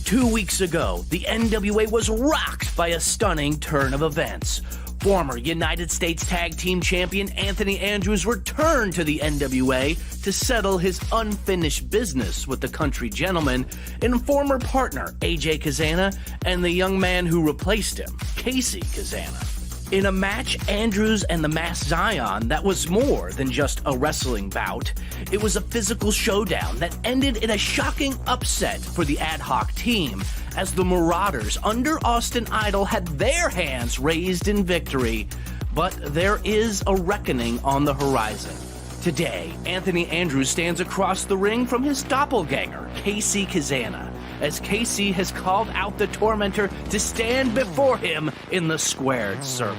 2 weeks ago, the NWA was rocked by a stunning turn of events. Former United States Tag Team Champion Anthony Andrews returned to the NWA to settle his unfinished business with the Country Gentleman and former partner AJ Kazana and the young man who replaced him, Casey Kazana. In a match, Andrews and the Masked Zion that was more than just a wrestling bout. It was a physical showdown that ended in a shocking upset for the ad hoc team, as the Marauders under Austin Idol had their hands raised in victory. But there is a reckoning on the horizon. Today, Anthony Andrews stands across the ring from his doppelganger, Casey Kazana, as Casey has called out the Tormentor to stand before him in the squared circle.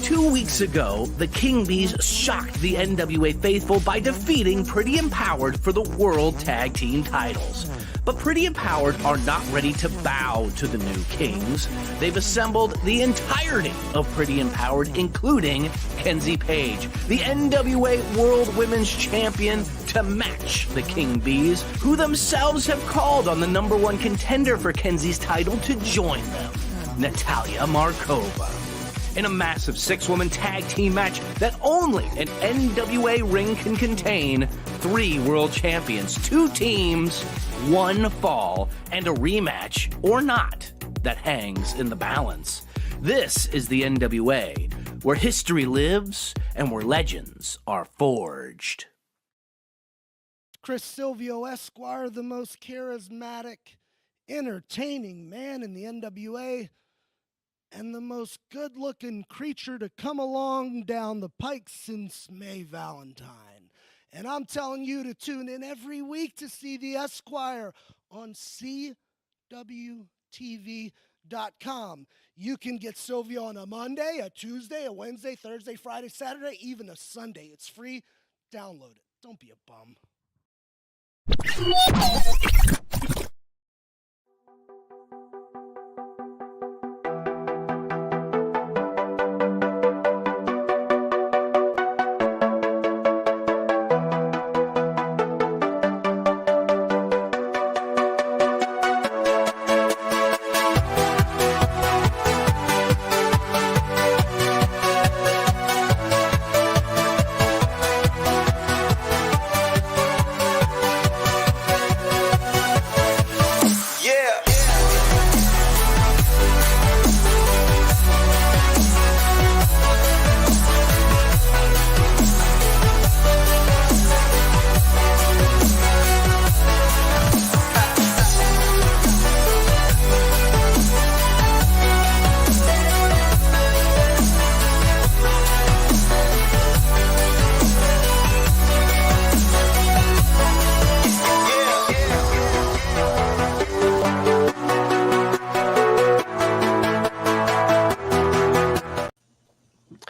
Two weeks ago, the King Bees shocked the NWA faithful by defeating Pretty Empowered for the World Tag Team titles. But Pretty Empowered are not ready to bow to the new Kings. They've assembled the entirety of Pretty Empowered, including Kenzie Page, the NWA World Women's Champion, to match the King Bees, who themselves have called on the #1 contender for Kenzie's title to join them, Natalia Markova. In a massive 6-woman tag team match that only an NWA ring can contain, 3 world champions, 2 teams, 1 fall, and a rematch, or not, that hangs in the balance. This is the NWA, where history lives and where legends are forged. Chris Silvio Esquire, the most charismatic, entertaining man in the NWA, and the most good-looking creature to come along down the pike since May Valentine. And I'm telling you to tune in every week to see the Esquire on CWTV.com. You can get Silvio on a Monday, a Tuesday, a Wednesday, Thursday, Friday, Saturday, even a Sunday. It's free. Download it. Don't be a bum.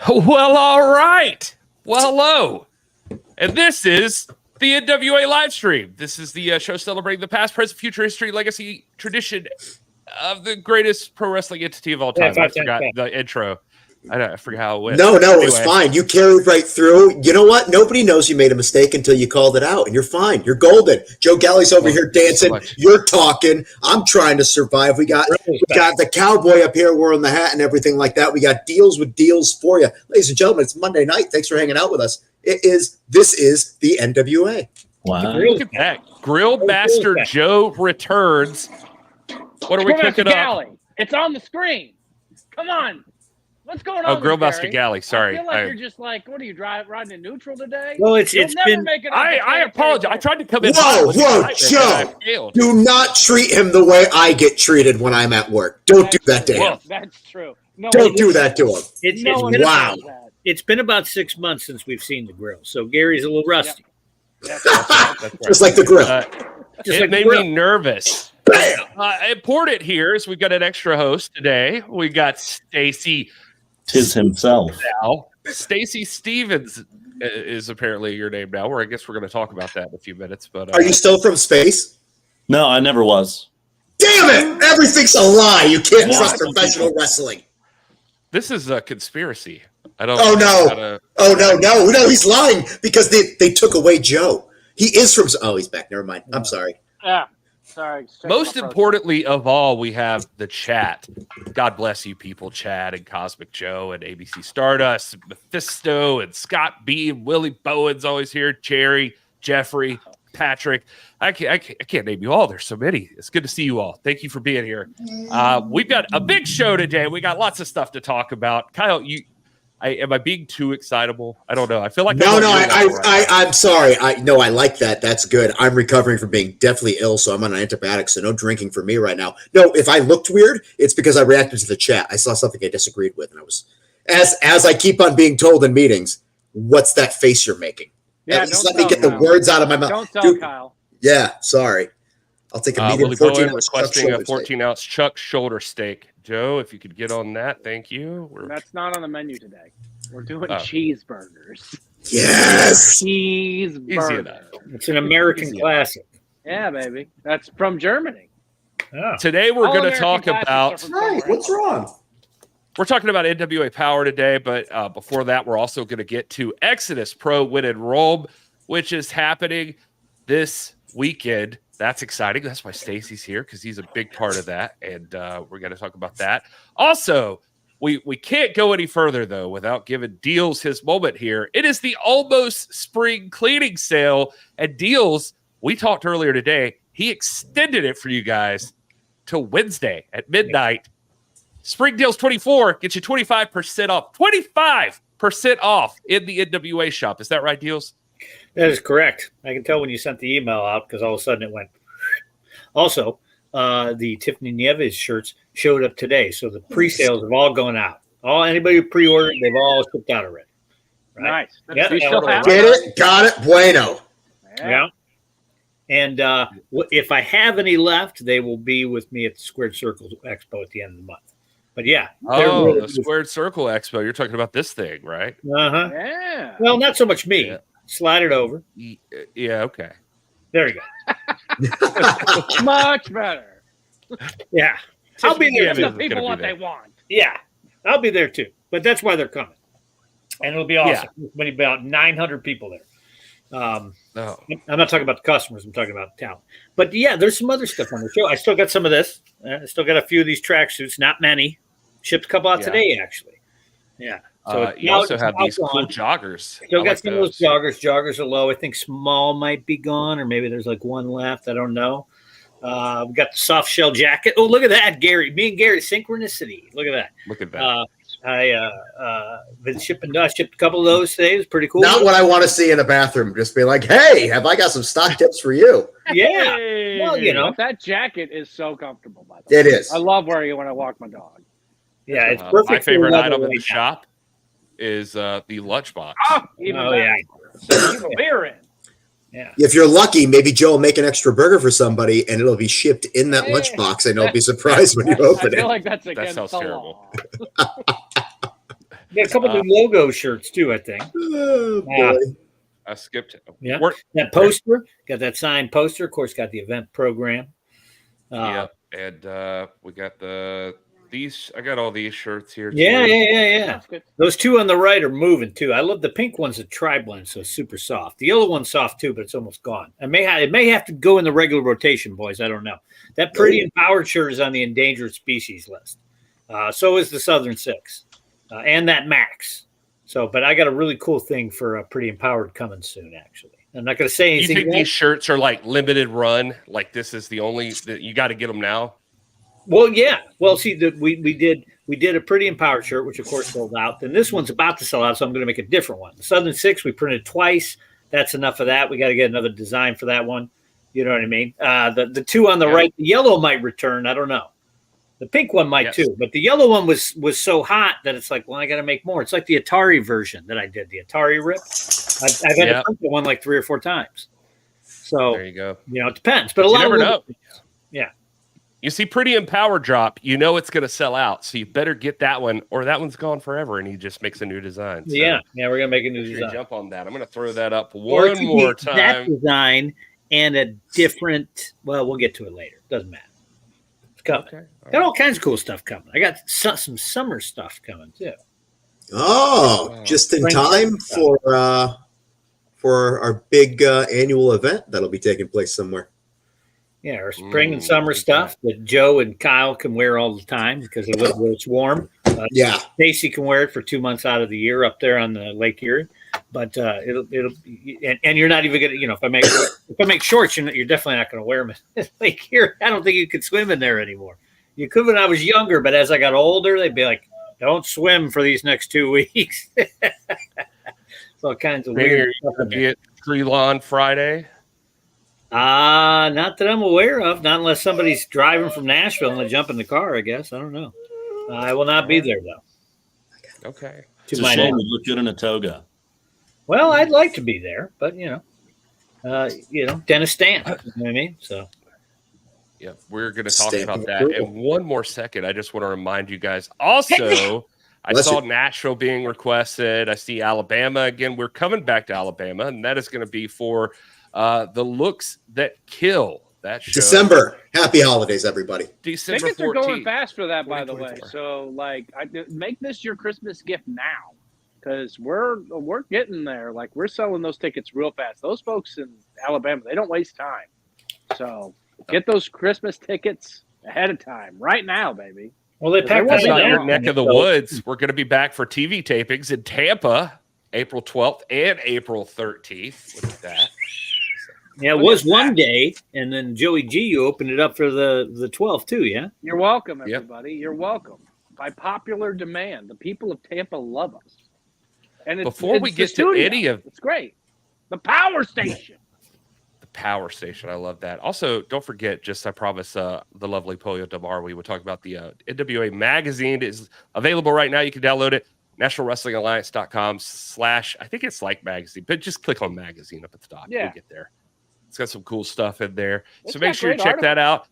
Well, all right. Well, hello. And this is the NWA Livestream. This is the show celebrating the past, present, future, history, legacy, tradition of the greatest pro wrestling entity of all time. I forgot the intro. I forgot how it went. No, it was fine. You carried right through. You know what? Nobody knows you made a mistake until you called it out, and you're fine. You're golden. Joe Galli's over here dancing. So you're talking. I'm trying to survive. We got the cowboy up here wearing the hat and everything like that. We got deals with deals for you. Ladies and gentlemen, it's Monday night. Thanks for hanging out with us. This is the NWA. Wow. Look at that. Grill Master Joe returns. What are we cooking up? It's on the screen. Come on. What's going on? Oh, Grill Master Galli. Sorry. I feel like you're just like, what are you riding in neutral today? Well, it's been. I apologize. I tried to come in. Whoa, Joe! Do not treat him the way I get treated when I'm at work. Don't do that to him. That's true. Don't do that to him. It's been about 6 months since we've seen the grill, so Gary's a little rusty. That's right. Just like the grill. It made me nervous. Important here is we've got an extra host today. We got Stacee. Tis himself. Now, Stacee Stephens is apparently your name now. Or I guess we're going to talk about that in a few minutes. But Are you still from space? No, I never was. Damn it! Everything's a lie. You can't trust professional wrestling. This is a conspiracy. I don't. Oh no! No! He's lying because they took away Joe. He is from. Oh, he's back. Never mind. I'm sorry. Yeah. Sorry. Most importantly of all, we have the chat. God bless you people, Chad and Cosmic Joe and ABC Stardust, and Mephisto and Scott B and Willie Bowen's always here. Jerry, Jeffrey, Patrick. I can't name you all. There's so many. It's good to see you all. Thank you for being here. We've got a big show today. We got lots of stuff to talk about. Kyle, am I being too excitable? I don't know. I feel like I'm sorry. I like that. That's good. I'm recovering from being deathly ill, so I'm on an antibiotic, so no drinking for me right now. No, if I looked weird, it's because I reacted to the chat. I saw something I disagreed with, and I was as I keep on being told in meetings, what's that face you're making? Yeah, at least let me get the words out of my mouth. Don't tell Kyle. Yeah, sorry. I'll take a medium 14 ounce requesting a 14 ounce Chuck shoulder steak. Joe, if you could get on that, thank you. That's not on the menu today. We're doing cheeseburgers. Yes, cheeseburgers. It's an American classic. Yeah, baby. That's from Germany. Oh. Today we're going to talk about. Hey, what's wrong? We're talking about NWA Power today, but before that, we're also going to get to Exodus Pro Win in Rome, which is happening this weekend. That's exciting. That's why Stacee's here, because he's a big part of that, and we're going to talk about that. Also, we can't go any further, though, without giving Dealz his moment here. It is the almost spring cleaning sale, and Dealz, we talked earlier today, he extended it for you guys till Wednesday at midnight. Spring Deals 24 gets you 25% off. 25% off in the NWA shop. Is that right, Dealz? That is correct. I can tell when you sent the email out because all of a sudden it went. Also, the Tiffany Nieves shirts showed up today, so the pre-sales have all gone out. Anybody who pre-ordered, they've all shipped out already. Right? Nice. Yeah, get it, got it, bueno. Yeah. And if I have any left, they will be with me at the Squared Circle Expo at the end of the month. But yeah. The Squared Circle Expo. You're talking about this thing, right? Uh-huh. Yeah. Well, not so much me. Yeah. Slide it over. Yeah, okay. There you go. Much better. Yeah. I'll be there. Give the people what they want. Yeah. I'll be there too. But that's why they're coming. And it'll be awesome. Yeah. There'll be about 900 people there. I'm not talking about the customers. I'm talking about talent. But yeah, there's some other stuff on the show. I still got some of this. I still got a few of these tracksuits. Not many. Shipped a couple out today, actually. Yeah. So you also have these cool joggers. Still got some of those joggers. Joggers are low. I think small might be gone, or maybe there's like one left. I don't know. We got the soft shell jacket. Oh, look at that, Gary. Me and Gary, synchronicity. Look at that. Look at that. I been shipped a couple of those today. It was pretty cool. Not what I want to see in a bathroom. Just be like, hey, have I got some stock tips for you? Yeah. Hey, well, you know. That jacket is so comfortable, by the way. It is. I love wearing it when I walk my dog. Yeah, it's perfect. My favorite item in the shop is the lunchbox. Oh, yeah. So keep a beer in. Yeah. If you're lucky, maybe Joe will make an extra burger for somebody, and it'll be shipped in that lunchbox, and they'll be surprised when you open it. I feel like that's against sounds the terrible. Law. Got a couple of logo shirts too, I think. Oh, boy. I skipped it. Yeah. That poster, got that signed poster. Of course, got the event program. Yeah, and we got these. I got all these shirts here. Yeah. Those two on the right are moving too. I love the pink one's a tri-blend, so it's super soft. The yellow one's soft too, but it's almost gone. It may have to go in the regular rotation, boys. I don't know. That Pretty Empowered shirt is on the endangered species list. So is the Southern Six, and that Max. So, but I got a really cool thing for Pretty Empowered coming soon. Actually, I'm not going to say anything. You think these shirts are like limited run? Like this is the only that you got to get them now? Well, yeah. Well, see, we did a Pretty Empowered shirt, which of course sold out. Then this one's about to sell out, so I'm going to make a different one. The Southern Six we printed twice. That's enough of that. We got to get another design for that one. You know what I mean? The two on the right, the yellow might return. I don't know. The pink one might too, but the yellow one was so hot that it's like, well, I got to make more. It's like the Atari version that I did, the Atari rip. I've had to print the one like 3 or 4 times. So there you go. It depends, but a lot never know. Yeah. You see Pretty in Power drop, it's going to sell out. So you better get that one, or that one's gone forever, and he just makes a new design. So yeah, we're going to make a new design. Jump on that. I'm going to throw that up one more time. That design and a different, we'll get to it later. Doesn't matter. It's coming. Okay. Got all kinds of cool stuff coming. I got some summer stuff coming, too. Oh, just in time for our big annual event that'll be taking place somewhere. Yeah, our spring and summer stuff that Joe and Kyle can wear all the time because they live where it's warm. Stacee can wear it for 2 months out of the year up there on the Lake Erie. But it'll and you're not even gonna, if I make shorts, you're definitely not gonna wear them at Lake Erie. I don't think you could swim in there anymore. You could when I was younger, but as I got older, they'd be like, "Don't swim for these next 2 weeks." All kinds of weird stuff. Be at Tree Lawn Friday. Not that I'm aware of. Not unless somebody's driving from Nashville and they jump in the car. I guess I don't know. I will not be there though. Okay. It's a shame we look good in a toga. Well, I'd like to be there, but Dennis Stamp. You know what I mean? So. Yeah, we're going to talk about that in one more second. I just want to remind you guys. Also, I saw Nashville being requested. I see Alabama again. We're coming back to Alabama, and that is going to be for The Looks That Kill. That show. December. Happy holidays, everybody. December 14th. Tickets are going fast for that, by the way. So, make this your Christmas gift now, because we're getting there. Like, we're selling those tickets real fast. Those folks in Alabama, they don't waste time. So get those Christmas tickets ahead of time, right now, baby. Well, they packed out your neck of the woods. We're going to be back for TV tapings in Tampa, April 12th and April 13th. Look at that. Yeah, it was one day, and then Joey G, you opened it up for the 12th too, yeah? You're welcome, everybody. Yep. You're welcome. By popular demand, the people of Tampa love us. And before we get to any of it's great. The Power Station. The Power Station. I love that. Also, don't forget, I promise the lovely Polio Damar, we would talk about the NWA magazine is available right now. You can download it. NationalWrestlingAlliance.com/ I think it's like magazine, but just click on magazine up at the top. Yeah. You'll get there. It's got some cool stuff in there. So make sure you check that out.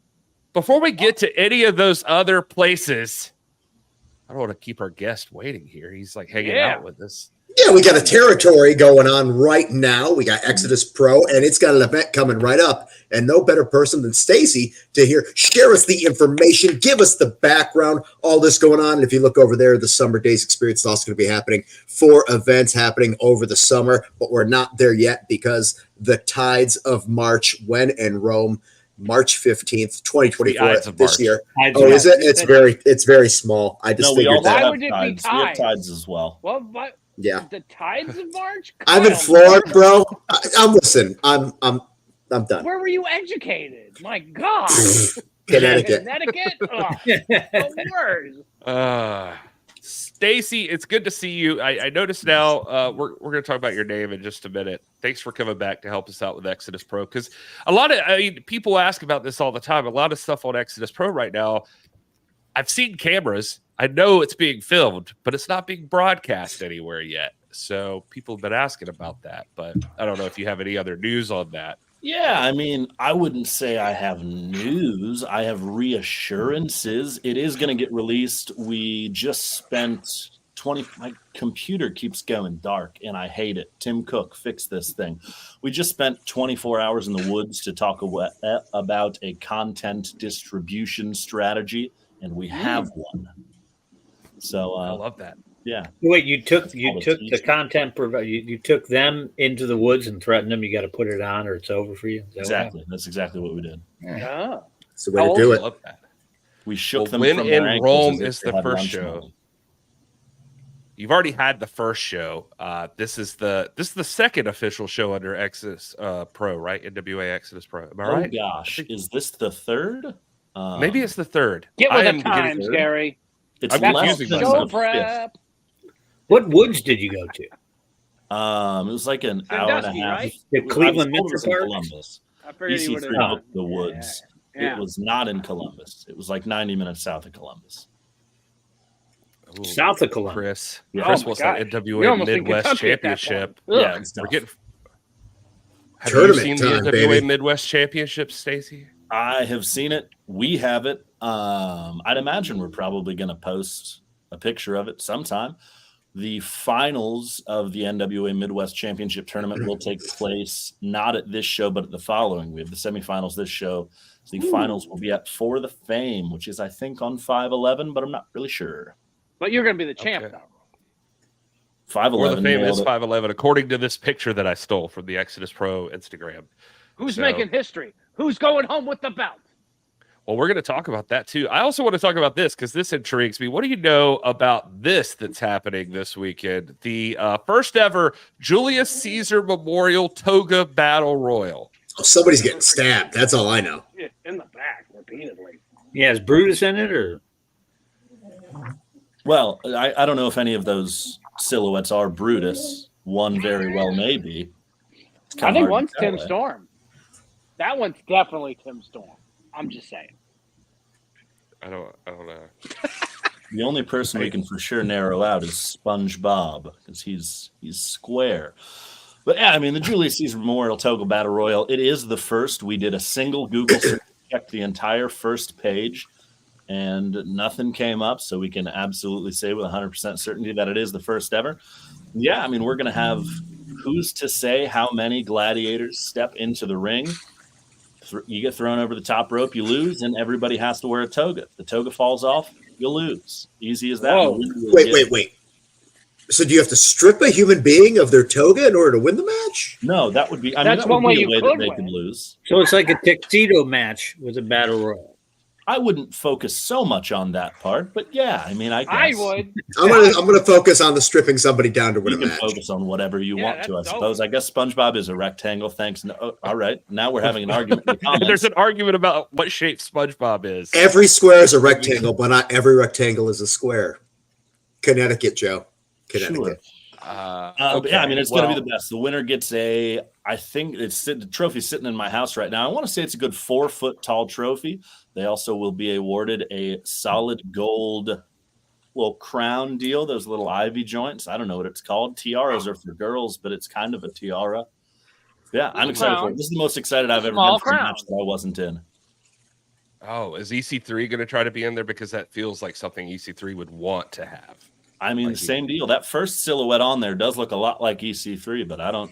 Before we get to any of those other places, I don't want to keep our guest waiting here. He's like hanging out with us. Yeah, we got a territory going on right now. We got Exodus Pro, and it's got an event coming right up. And no better person than Stacee to share us the information, give us the background, all this going on. And if you look over there, the Summer Days Experience is also going to be happening. 4 events happening over the summer, but we're not there yet because the Tides of March, when in Rome, March 15th, 2024 this year. Oh, is it? It's very small. I just figured that. Why would it be tides? We have tides as well. Well, what? Yeah. The Tides of March? I'm in Florida, bro. I'm done. Where were you educated? My God. Connecticut. Oh, the worst. Stacee, it's good to see you. I noticed now we're going to talk about your name in just a minute. Thanks for coming back to help us out with Exodus Pro, because people ask about this all the time. A lot of stuff on Exodus Pro right now. I've seen cameras. I know it's being filmed, but it's not being broadcast anywhere yet. So people have been asking about that, but I don't know if you have any other news on that. Yeah, I mean, I wouldn't say I have news. I have reassurances. It is going to get released. We just spent my computer keeps going dark, and I hate it. Tim Cook, fix this thing. We just spent 24 hours in the woods to talk about a content distribution strategy, and we have one. So I love that. Yeah. Wait, you took the content provider. You took them into the woods and threatened them. You got to put it on, or it's over for you. Exactly. That's exactly what we did. Yeah. It's the way to do it. Love that. We shook them. When from in their Rome is the first show. Money. You've already had the first show. This is the second official show under Exodus Pro, right? NWA Exodus Pro. Am I right? Oh gosh, is this the third? Maybe it's the third. Get with the times, Gary. It's I'm confusing myself. Prep. What woods did you go to? It was like an hour and a half. Right? The Cleveland Metro Park? Columbus. I figured you would have done the woods. Yeah. It was not in Columbus. It was like 90 minutes south of Columbus. South of Columbus. Chris. Yeah. Chris Oh my wants gosh. that We NWA almost think Midwest Kentucky at that Championship. point. Yeah, Ugh. we're getting. Have Tournament you seen time, the NWA baby. Midwest Championship, Stacey? I have seen it. We have it. I'd imagine we're probably going to post a picture of it sometime. The finals of the NWA Midwest Championship Tournament will take place not at this show, but at the following. We have the semifinals this show. The finals will be at For the Fame, which is, I think, on 5/11, but I'm not really sure. But you're going to be the champ, Okay. though. 5/11. For the Fame nailed is it. 5/11, according to this picture that I stole from the Exodus Pro Instagram. Who's So- making history? Who's going home with the belt? Well, we're going to talk about that too. I also want to talk about this because this intrigues me. What do you know about this that's happening this weekend? The first ever Julius Caesar Memorial Toga Battle Royal. Oh, somebody's getting stabbed. That's all I know. Yeah, in the back repeatedly. Yeah, is Brutus in it or? Well, I don't know if any of those silhouettes are Brutus. One very well may be. It's I kinda think hard one's to tell, Tim eh? Storm. That one's definitely Tim Storm. I'm just saying. I don't know. The only person we can for sure narrow out is SpongeBob because he's square. But yeah, I mean the Julius Caesar Memorial Toga Battle Royal. It is the first. We did a single Google search, checked the entire first page, and nothing came up. So we can absolutely say with 100% certainty that it is the first ever. Yeah, I mean we're gonna have who's to say how many gladiators step into the ring. You get thrown over the top rope, you lose, and everybody has to wear a toga. If the toga falls off, you lose. Easy as that. Whoa. Wait. So do you have to strip a human being of their toga in order to win the match? No, that would be. That's that one would way be you a way that could they win. could lose. So it's like a tuxedo match with a battle royal. I wouldn't focus so much on that part, but yeah, I mean, I guess I would. I'm gonna focus on the stripping somebody down to win you a can match. focus on whatever you Yeah, want to. I that's dope. suppose. I guess SpongeBob is a rectangle. Thanks. No, all right, now we're having an argument. In the comments. There's an argument about what shape SpongeBob is. Every square is a rectangle, but not every rectangle is a square. Connecticut, Joe. Connecticut. Sure. Okay, Yeah, I mean, it's going to well, be the best. The winner gets I think the trophy's sitting in my house right now. I want to say it's a good 4-foot tall trophy. They also will be awarded a solid gold little crown deal, those little ivy joints. I don't know what it's called. Tiaras are for girls, but it's kind of a tiara. Yeah, I'm excited for it. This is the most excited I've ever Small been for a crown. match that I wasn't in. Oh, is EC3 going to try to be in there? Because that feels like something EC3 would want to have. I mean, Like same deal. That first silhouette on there does look a lot like EC3, but I don't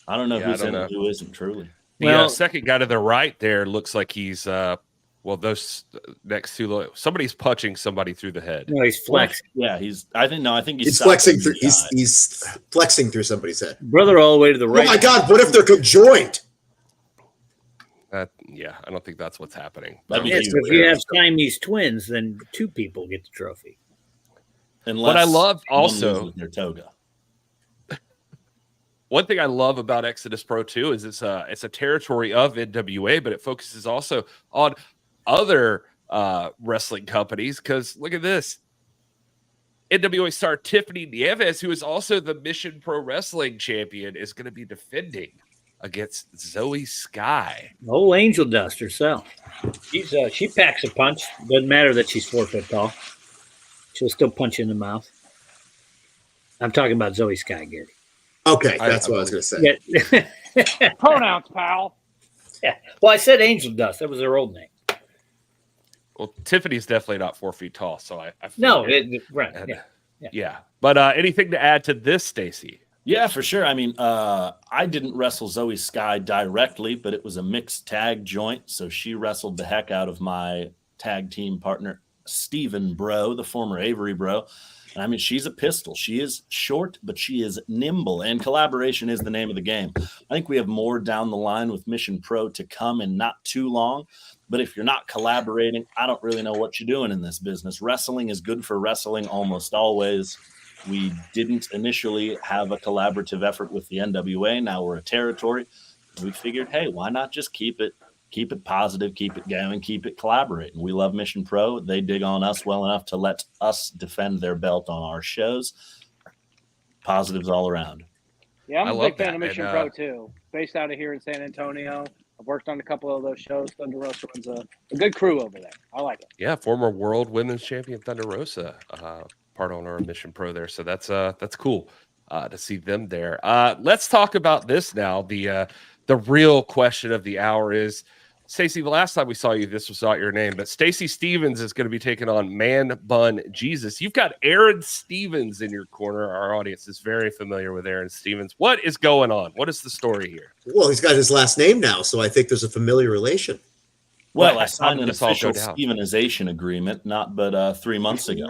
know Yeah, I who's don't in know. it, who isn't truly. The Well- second guy to the right there looks like he's those next two. Somebody's punching somebody through the head. No, he's flexing. Yeah, I think he's He's stopping flexing the through. guy. He's flexing through somebody's head. Brother all the way to the Oh right. my God! What if they're conjoined? Yeah, I don't think that's what's happening. That'd be Yeah, huge. so if you have Siamese twins, then 2 people get the trophy. Unless What I love one also- loses their toga. One thing I love about Exodus Pro 2 is it's a territory of NWA, but it focuses also on other wrestling companies. Because look at this. NWA star Tiffany Nieves, who is also the Mission Pro Wrestling champion, is going to be defending against Zoe Sky. Old Angel Dust herself. She packs a punch. Doesn't matter that she's 4 foot tall. She'll still punch you in the mouth. I'm talking about Zoe Sky, Gary. Okay, that's what I was going to say. Yeah. Pronouns, pal. Yeah. Well, I said Angel Dust. That was her old name. Well, Tiffany's definitely not 4 feet tall, so I No, figured- right. and- Yeah. yeah. But anything to add to this, Stacey? Yeah, for sure. I mean, I didn't wrestle Zoe Sky directly, but it was a mixed tag joint. So she wrestled the heck out of my tag team partner, Steven Bro, the former Avery Bro. And I mean, she's a pistol. She is short, but she is nimble. And collaboration is the name of the game. I think we have more down the line with Mission Pro to come in not too long. But if you're not collaborating, I don't really know what you're doing in this business. Wrestling is good for wrestling almost always. We didn't initially have a collaborative effort with the NWA. Now we're a territory. We figured, hey, why not just keep it positive, keep it going, keep it collaborating. We love Mission Pro. They dig on us well enough to let us defend their belt on our shows. Positives all around. Yeah, I'm a big fan that. of Mission Pro too. Based out of here in San Antonio. I've worked on a couple of those shows. Thunder Rosa runs a good crew over there. I like it. Yeah, former world women's champion Thunder Rosa, part owner of Mission Pro there. So that's cool to see them there. Let's talk about this now. The real question of the hour is, Stacey, the last time we saw you, this was not your name, but Stacee Stephens is going to be taking on Man Bun Jesus. You've got Aron Stevens in your corner. Our audience is very familiar with Aron Stevens. What is going on? What is the story here? Well, he's got his last name now, so I think there's a familiar relation. Well, I signed an official Stevenization agreement but 3 months ago.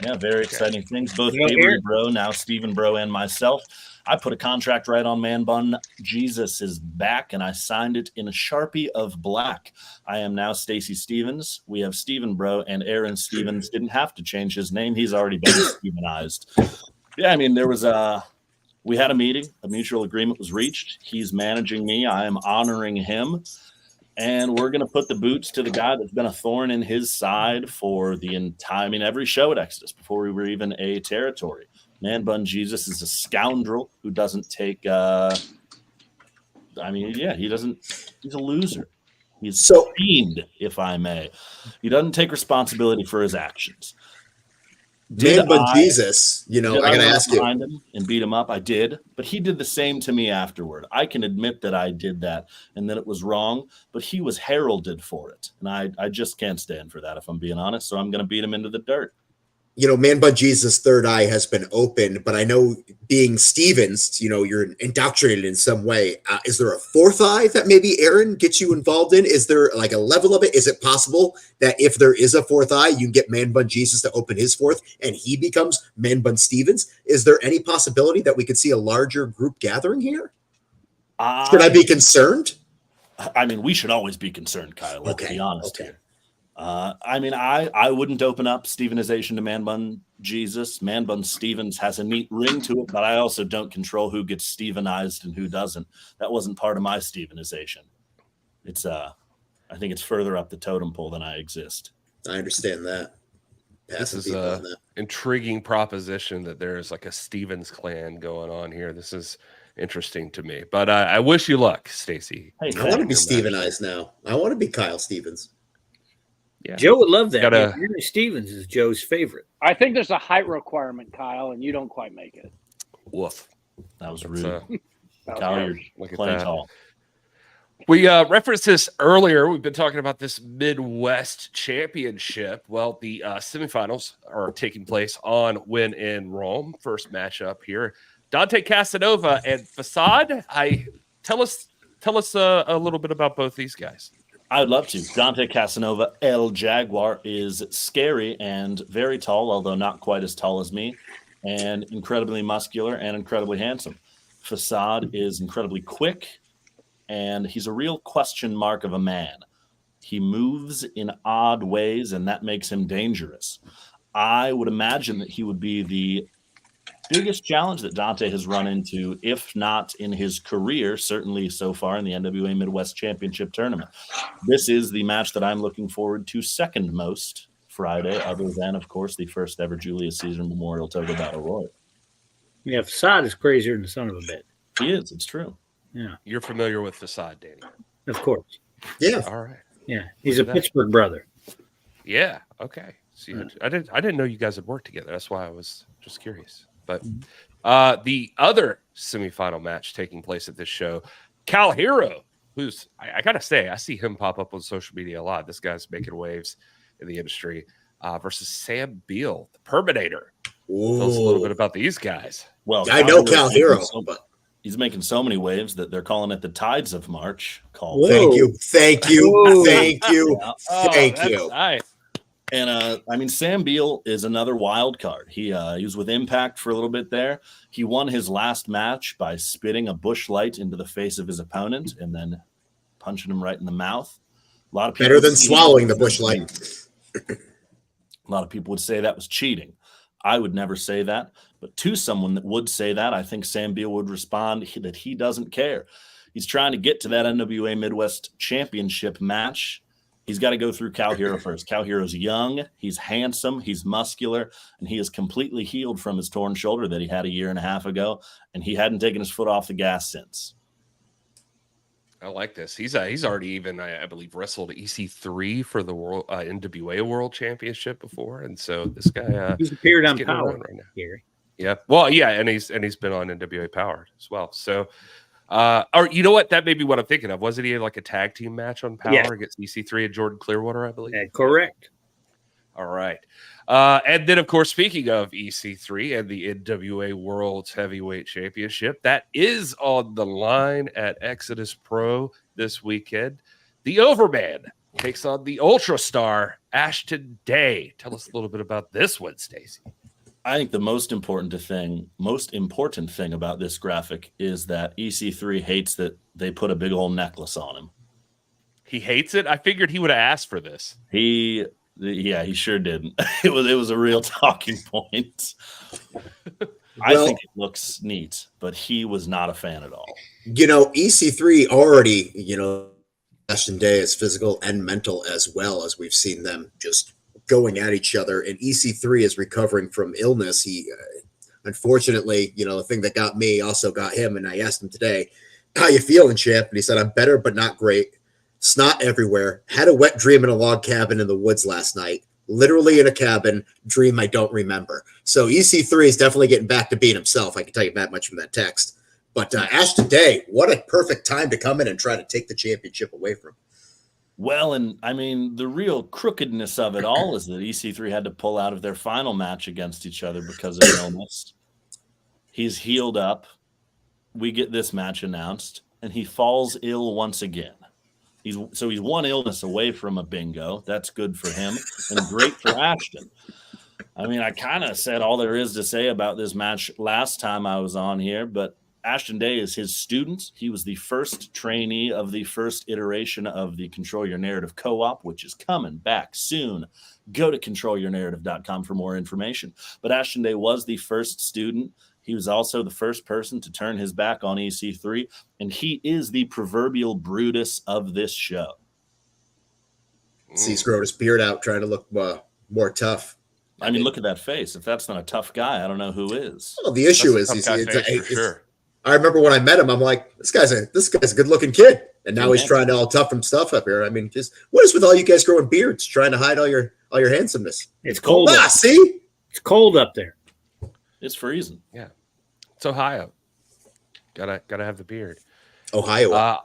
Yeah, very exciting things. Both Avery Bro, now Steven Bro, and myself. I put a contract right on Man Bun Jesus' back, and I signed it in a Sharpie of black. I am now Stacee Stephens. We have Steven Bro, and Aron Stevens didn't have to change his name. He's already been Stevenized. Yeah, I mean, we had a meeting. A mutual agreement was reached. He's managing me. I am honoring him. And we're going to put the boots to the guy that's been a thorn in his side for the entire, every show at Exodus before we were even a territory. Man Bun Jesus is a scoundrel who doesn't take, he's a loser. He's a fiend, if I may. He doesn't take responsibility for his actions. Man Bun Jesus, I got to ask you. Him and beat him up. I did, but he did the same to me afterward. I can admit that I did that and that it was wrong, but he was heralded for it. And I just can't stand for that, if I'm being honest. So I'm going to beat him into the dirt. Man Bun Jesus' third eye has been opened, but I know being Stevens, you're indoctrinated in some way. Is there a fourth eye that maybe Aron gets you involved in? Is there like a level of it? Is it possible that if there is a fourth eye, you can get Man Bun Jesus to open his fourth and he becomes Man Bun Stevens? Is there any possibility that we could see a larger group gathering here? Should I be concerned? We should always be concerned, Kyle. Let's be honest here. I wouldn't open up Stevenization to Man Bun Jesus. Man Bun Stevens has a neat ring to it, but I also don't control who gets Stevenized and who doesn't. That wasn't part of my Stevenization. It's I think it's further up the totem pole than I exist. I understand that. This is an intriguing proposition that there is like a Stevens clan going on here. This is interesting to me, but I wish you luck, Stacey. Hey, I want to be Stevenized now. I want to be Kyle Stevens. Yeah. Joe would love that. Gary Stevens is Joe's favorite. I think there's a height requirement, Kyle, and you don't quite make it. Woof. That was rude. Kyle, you're playing tall. We referenced this earlier. We've been talking about this Midwest Championship. Well, the semifinals are taking place on When in Rome. First matchup here. Dante Casanova and Facade. Tell us a little bit about both these guys. I would love to. Dante Casanova, El Jaguar, is scary and very tall, although not quite as tall as me, and incredibly muscular and incredibly handsome. Facade is incredibly quick, and he's a real question mark of a man. He moves in odd ways, and that makes him dangerous. I would imagine that he would be the biggest challenge that Dante has run into, if not in his career, certainly so far in the NWA Midwest Championship Tournament. This is the match that I'm looking forward to second most Friday, other than, of course, the first ever Julius Caesar Memorial Togo Battle Royal. Yeah, Facade is crazier than the son of a bitch. He is. It's true. Yeah. You're familiar with Facade, Danny? Of course. Yeah. All right. Yeah. He's a Pittsburgh brother. Yeah. Okay. See, I didn't know you guys had worked together. That's why I was just curious. But the other semifinal match taking place at this show, Cal Hero, who's, I got to say, I see him pop up on social media a lot. This guy's making waves in the industry versus Sam Beal, the Perminator. Tell us a little bit about these guys. Well, I know Cal Hero, but he's making so many waves that they're calling it the Tides of March. Thank you. Thank you. Nice. And Sam Beal is another wild card. He was with Impact for a little bit there. He won his last match by spitting a bush light into the face of his opponent and then punching him right in the mouth. A lot of people better than swallowing the bush light. A lot of people would say that was cheating. I would never say that, but to someone that would say that, I think Sam Beal would respond that he doesn't care. He's trying to get to that NWA Midwest Championship match. he's got to go through Cal Hero first. Cal Hero's young, he's handsome, he's muscular, and he is completely healed from his torn shoulder that he had a year and a half ago, and he hadn't taken his foot off the gas since. I like this. He's already even, I believe, wrestled EC3 for the world NWA World Championship before, and so this guy he's appeared on Power right now. Gary. Yeah, well, yeah, and he's been on NWA Power as well. So, or you know what? That may be what I'm thinking of. Wasn't he like a tag team match on Power against EC3 and Jordan Clearwater, I believe? Correct. All right. And then, of course, speaking of EC3 and the NWA World's Heavyweight Championship, that is on the line at Exodus Pro this weekend. The Overman takes on the Ultra Star, Ashton Day. Tell us a little bit about this one, Stacey. I think the most important thing about this graphic is that EC3 hates that they put a big old necklace on him. He hates it? I figured he would have asked for this. He sure didn't. It was a real talking point. I think it looks neat, but he was not a fan at all. EC3 already, Ashton Day is physical and mental as well, as we've seen them just going at each other. And EC3 is recovering from illness. He, unfortunately, the thing that got me also got him. And I asked him today, "How you feeling, champ?" And he said, "I'm better, but not great. Snot everywhere. Had a wet dream in a log cabin in the woods last night. Literally in a cabin. Dream I don't remember." So EC3 is definitely getting back to being himself. I can tell you that much from that text. But Ashton Day, what a perfect time to come in and try to take the championship away from him. Well, and I mean, the real crookedness of it all is that EC3 had to pull out of their final match against each other because of illness. He's healed up. We get this match announced, and he falls ill once again. He's one illness away from a bingo. That's good for him and great for Ashton. I mean, I kind of said all there is to say about this match last time I was on here, but Ashton Day is his student. He was the first trainee of the first iteration of the Control Your Narrative co-op, which is coming back soon. Go to controlyournarrative.com for more information. But Ashton Day was the first student. He was also the first person to turn his back on EC3, and he is the proverbial Brutus of this show. He's growing his beard out, trying to look more tough. I mean, look at that face. If that's not a tough guy, I don't know who is. Well, the issue is I remember when I met him, I'm like, this guy's a good-looking kid, and now he's trying to all tough him stuff up here. I mean, just what is with all you guys growing beards, trying to hide all your handsomeness? It's cold. See, it's cold up there. It's freezing. Yeah, it's Ohio. Gotta have the beard. Ohio.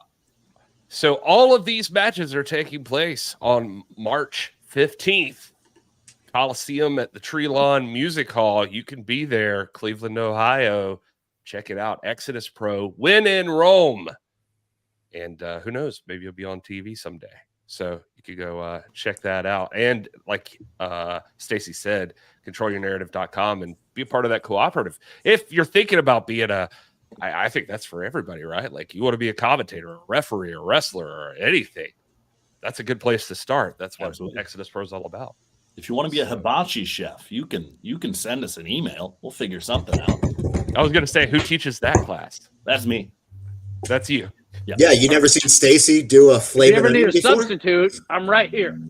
So all of these matches are taking place on March 15th. Coliseum at the Tree Lawn Music Hall. You can be there, Cleveland, Ohio. Check it out. Exodus Pro. Win in Rome. And who knows? Maybe you'll be on TV someday. So you could go check that out. And like Stacey said, controlyournarrative.com and be a part of that cooperative. If you're thinking about being I think that's for everybody, right? Like you want to be a commentator, a referee, a wrestler, or anything. That's a good place to start. That's what Exodus Pro is all about. If you want to be a hibachi chef, you can send us an email. We'll figure something out. I was going to say, who teaches that class? That's me. That's you. Yeah, you never seen Stacey do a flavor? You never need a substitute. I'm right here.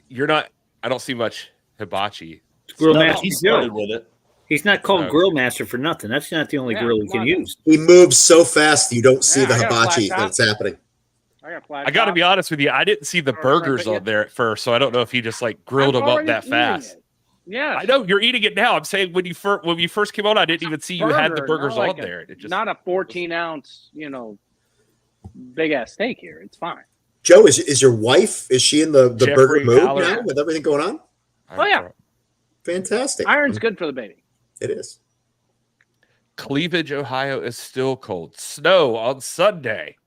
You're not. I don't see much hibachi. Grill master. He started with it. He's not called grill master for nothing. That's not the only grill he can use. He moves so fast you don't see the hibachi that's happening. I got to be honest with you. I didn't see the burgers on there at first, so I don't know if he just like grilled them up that fast. Yeah, I know you're eating it now. I'm saying when you first came on, I didn't even see you had the burgers on there. It just not a 14-ounce, big ass steak here. It's fine. Joe, is your wife? Is she in the burger mood now with everything going on? Oh yeah, fantastic. Iron's good for the baby. It is. Cleavage, Ohio is still cold. Snow on Sunday.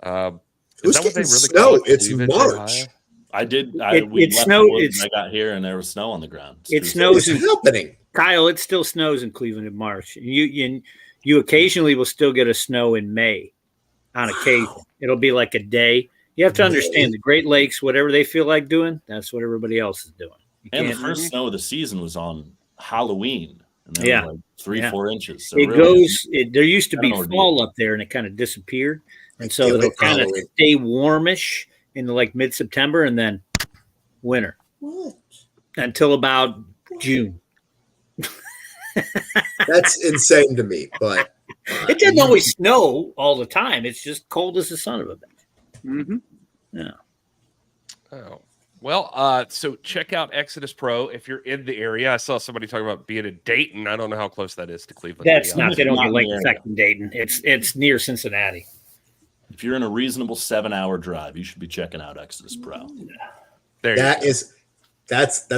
Who's getting snow? It's March. It snowed. I got here and there was snow on the ground. It snows. What's happening, Kyle? It still snows in Cleveland in March. You occasionally will still get a snow in May. On occasion, it'll be like a day. You have to understand the Great Lakes. Whatever they feel like doing, that's what everybody else is doing. And the first snow of the season was on Halloween. And there were like 3-4 inches. So it really goes. There used to be fall up there, and it kind of disappeared. And so it'll kind of stay warmish in like mid-September and then winter. What? Until about June. That's insane to me, but it doesn't always snow all the time. It's just cold as the son of a bitch. Mm-hmm. Yeah. Oh. Well, so check out Exodus Pro if you're in the area. I saw somebody talking about being in Dayton. I don't know how close that is to Cleveland. That's not. They don't get lake effect in Dayton. It's near Cincinnati. If you're in a reasonable 7-hour drive, you should be checking out Exodus Pro. That's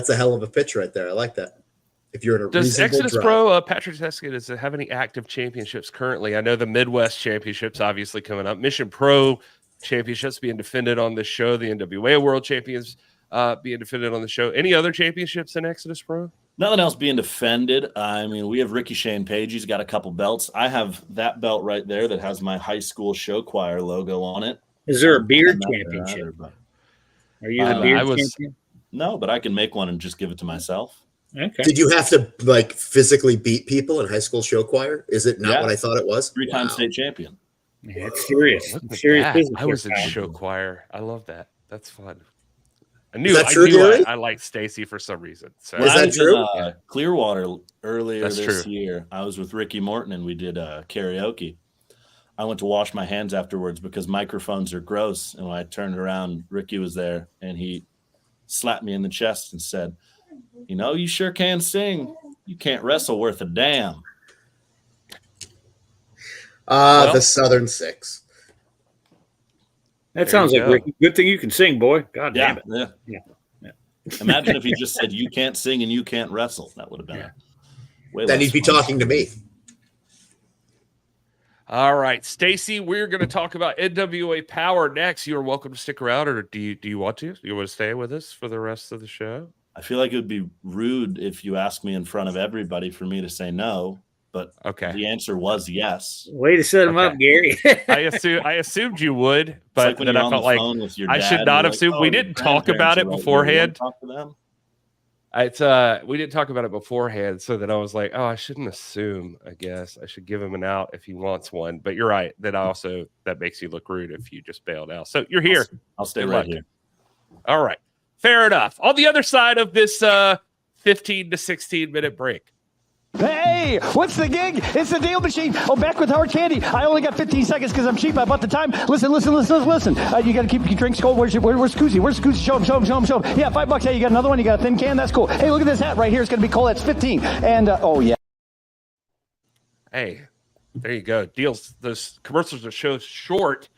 a hell of a pitch right there. I like that. If you're in a does Exodus drive. Pro, Patrick Teskey, does it have any active championships currently? I know the Midwest Championships obviously coming up. Mission Pro Championships being defended on this show. The NWA World Champions being defended on the show. Any other championships in Exodus Pro? Nothing else being defended. I mean, we have Ricky Shane Page. He's got a couple belts. I have that belt right there that has my high school show choir logo on it. Is there a beard championship? Are you the beard champion? No, but I can make one and just give it to myself. Okay. Did you have to like physically beat people in high school show choir? Is it not what I thought it was? 3-time state champion. Yeah, it's serious. I was in show choir. I love that. That's fun. I knew I liked Stacey for some reason. So is that true? In, Clearwater earlier this year, I was with Ricky Morton and we did karaoke. I went to wash my hands afterwards because microphones are gross. And when I turned around, Ricky was there and he slapped me in the chest and said, "You know, you sure can sing. You can't wrestle worth a damn." The Southern Six. That sounds like Ricky. Good thing you can sing, boy. God damn it. Yeah. Imagine if he just said, "You can't sing and you can't wrestle." That would have been way then less he'd be fun. talking to me. All right, Stacey, we're going to talk about NWA Power next. You are welcome to stick around, or do you want to? Do you want to stay with us for the rest of the show? I feel like it would be rude if you asked me in front of everybody for me to say no, but the answer was yes. Way to set him up, Gary. I assumed you would, but then I felt like I should not have assumed. We didn't talk about it beforehand. Talk to them. We didn't talk about it beforehand, so that I was like, oh, I shouldn't assume. I guess I should give him an out if he wants one. But you're right. That makes you look rude if you just bailed out. So you're here. I'll stay right here. All right. Fair enough. On the other side of this 15 to 16 minute break. Hey, what's the gig? It's the Deal Machine. Oh, back with Howard Candy. I only got 15 seconds because I'm cheap. I bought the time. Listen. You got to keep your drinks cold. Where's Koozie? Where's Koozie? Show him. Yeah, $5. Hey, you got another one? You got a thin can? That's cool. Hey, look at this hat right here. It's going to be cold. That's 15. And, oh, yeah. Hey, there you go. Deals. Those commercials are so short,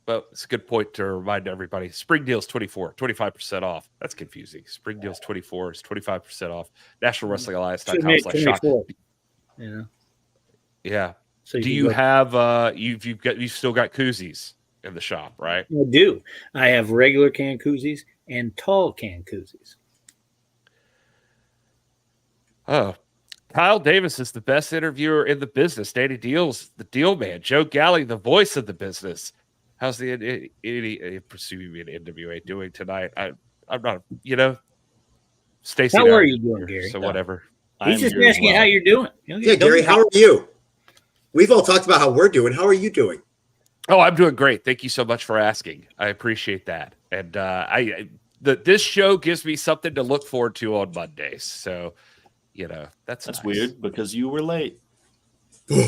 but it's a good point to remind everybody. Spring Deals 24, 25% off. That's confusing. Spring Deals 24 is 25% off. NationalWrestlingAlliance.com/shop. Yeah. Yeah. So do you have you've still got koozies in the shop, right? I do. I have regular can koozies and tall can koozies. Oh, Kyle Davis is the best interviewer in the business. Danny Dealz, the deal man. Joe Galli, the voice of the business. How's the pursuing an NWA doing tonight? I'm not, Stacey. How are you doing, Gary? So whatever. He's just asking how you're doing. Yeah, Gary, how are you? We've all talked about how we're doing. How are you doing? Oh, I'm doing great. Thank you so much for asking. I appreciate that. And this show gives me something to look forward to on Mondays. So, that's nice. Weird because you were late. To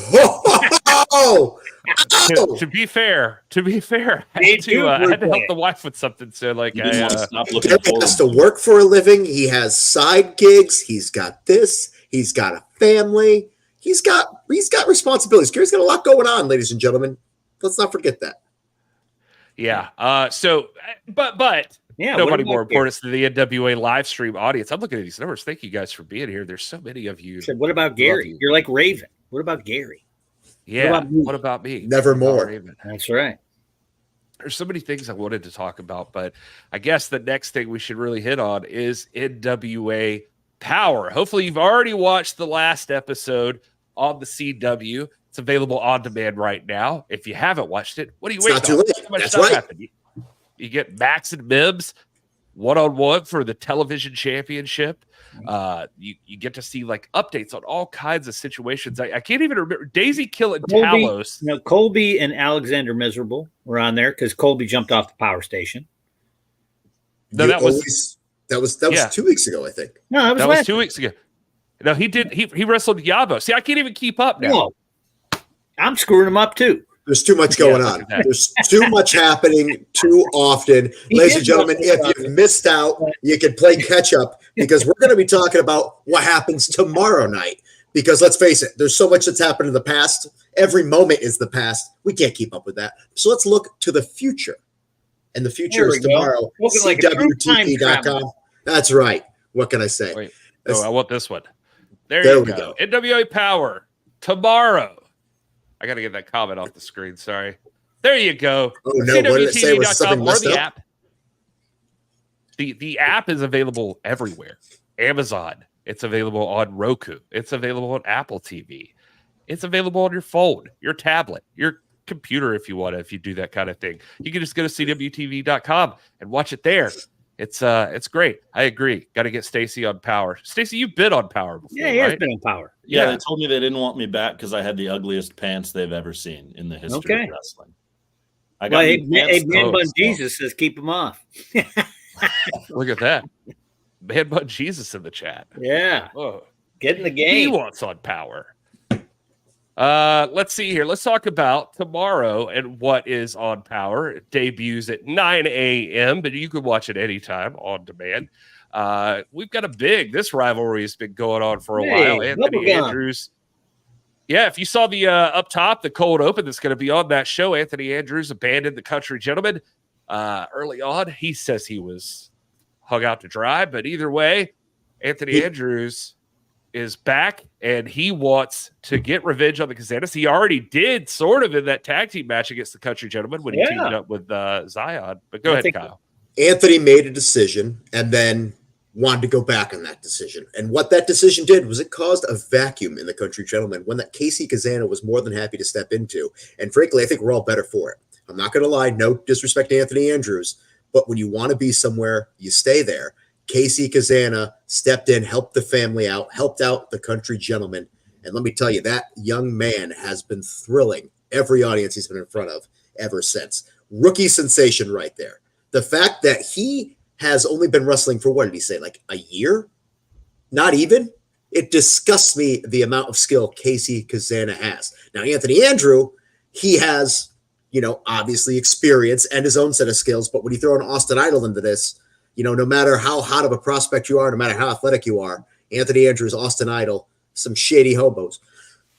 be fair, I had to help the wife with something. So, Gary has to work for a living. He has side gigs. He's got this. He's got a family. He's got responsibilities. Gary's got a lot going on, ladies and gentlemen. Let's not forget that. Yeah. But nobody more important than the NWA live stream audience. I'm looking at these numbers. Thank you guys for being here. There's so many of you. What about Gary? You're like Raven. What about Gary? Yeah. What about me? Nevermore. That's right. There's so many things I wanted to talk about, but I guess the next thing we should really hit on is NWA Power. Hopefully you've already watched the last episode on the CW. It's available on demand right now. If you haven't watched it, what are you waiting on? That's right. You get Max and Mims one-on-one for the television championship. You get to see like updates on all kinds of situations. I can't even remember. Daisy killing Talos. Colby and Alexander Miserable were on there because Colby jumped off the power station. No, that was 2 weeks ago, I think. No, that was 2 weeks ago. No, he did. He wrestled Yabo. See, I can't even keep up now. No. I'm screwing him up too. There's too much going on. There's too much happening too often. Ladies and gentlemen, if you've missed out, you can play catch up because we're going to be talking about what happens tomorrow night. Because let's face it, there's so much that's happened in the past. Every moment is the past. We can't keep up with that. So let's look to the future. And the future is tomorrow. CWTV.com. That's right. What can I say? Wait. Oh, I want this one. There we go. NWA Power tomorrow. I got to get that comment off the screen. Sorry. There you go. Oh, no. What did it say? Was something messed up? App. The app is available everywhere. Amazon. It's available on Roku. It's available on Apple TV. It's available on your phone, your tablet, your computer if you want to, if you do that kind of thing. You can just go to CWTV.com and watch it there. It's great. I agree. Got to get Stacee on Power. Stacee, you've been on Power before, yeah, he has been on Power. Yeah, they told me they didn't want me back because I had the ugliest pants they've ever seen in the history of wrestling. I got Man Bun Jesus says keep them off. Look at that. Man Bun Jesus in the chat. Yeah. Whoa. Get in the game. He wants on Power. Let's see here. Let's talk about tomorrow and what is on Power. It debuts at 9 a.m., but you can watch it anytime on demand. We've got this rivalry has been going on for a while. Anthony Andrews. Yeah, if you saw the up top, the cold open that's going to be on that show, Anthony Andrews abandoned the Country Gentleman early on. He says he was hung out to dry, but either way, Anthony Andrews is back, and he wants to get revenge on the Kazanas. He already did sort of in that tag team match against the Country Gentleman when he teamed up with Zion. But go ahead, Kyle. Anthony made a decision and then wanted to go back on that decision. And what that decision did was it caused a vacuum in the Country Gentleman, one that Casey Kazana was more than happy to step into. And frankly, I think we're all better for it. I'm not going to lie, no disrespect to Anthony Andrews, but when you want to be somewhere, you stay there. Casey Kazana stepped in, helped the family out, helped out the Country Gentleman. And let me tell you, that young man has been thrilling every audience he's been in front of ever since. Rookie sensation right there. The fact that he has only been wrestling for, what did he say, like a year? Not even? It disgusts me the amount of skill Casey Kazana has. Now, Anthony Andrew, he has, obviously experience and his own set of skills. But when you throw an Austin Idol into this, no matter how hot of a prospect you are, no matter how athletic you are, Anthony Andrews, Austin Idol, some shady hobos,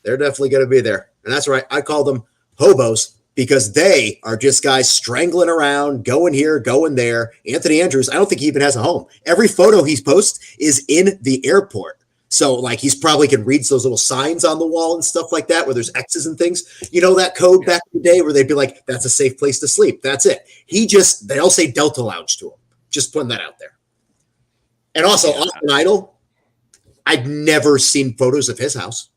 they're definitely going to be there. And that's right. I call them hobos because they are just guys strangling around, going here, going there. Anthony Andrews, I don't think he even has a home. Every photo he posts is in the airport. So, he's probably can read those little signs on the wall and stuff like that where there's X's and things. That code back in the day where they'd be like, that's a safe place to sleep. That's it. They all say Delta Lounge to him. Just putting that out there. And also, Austin Idol, I've never seen photos of his house.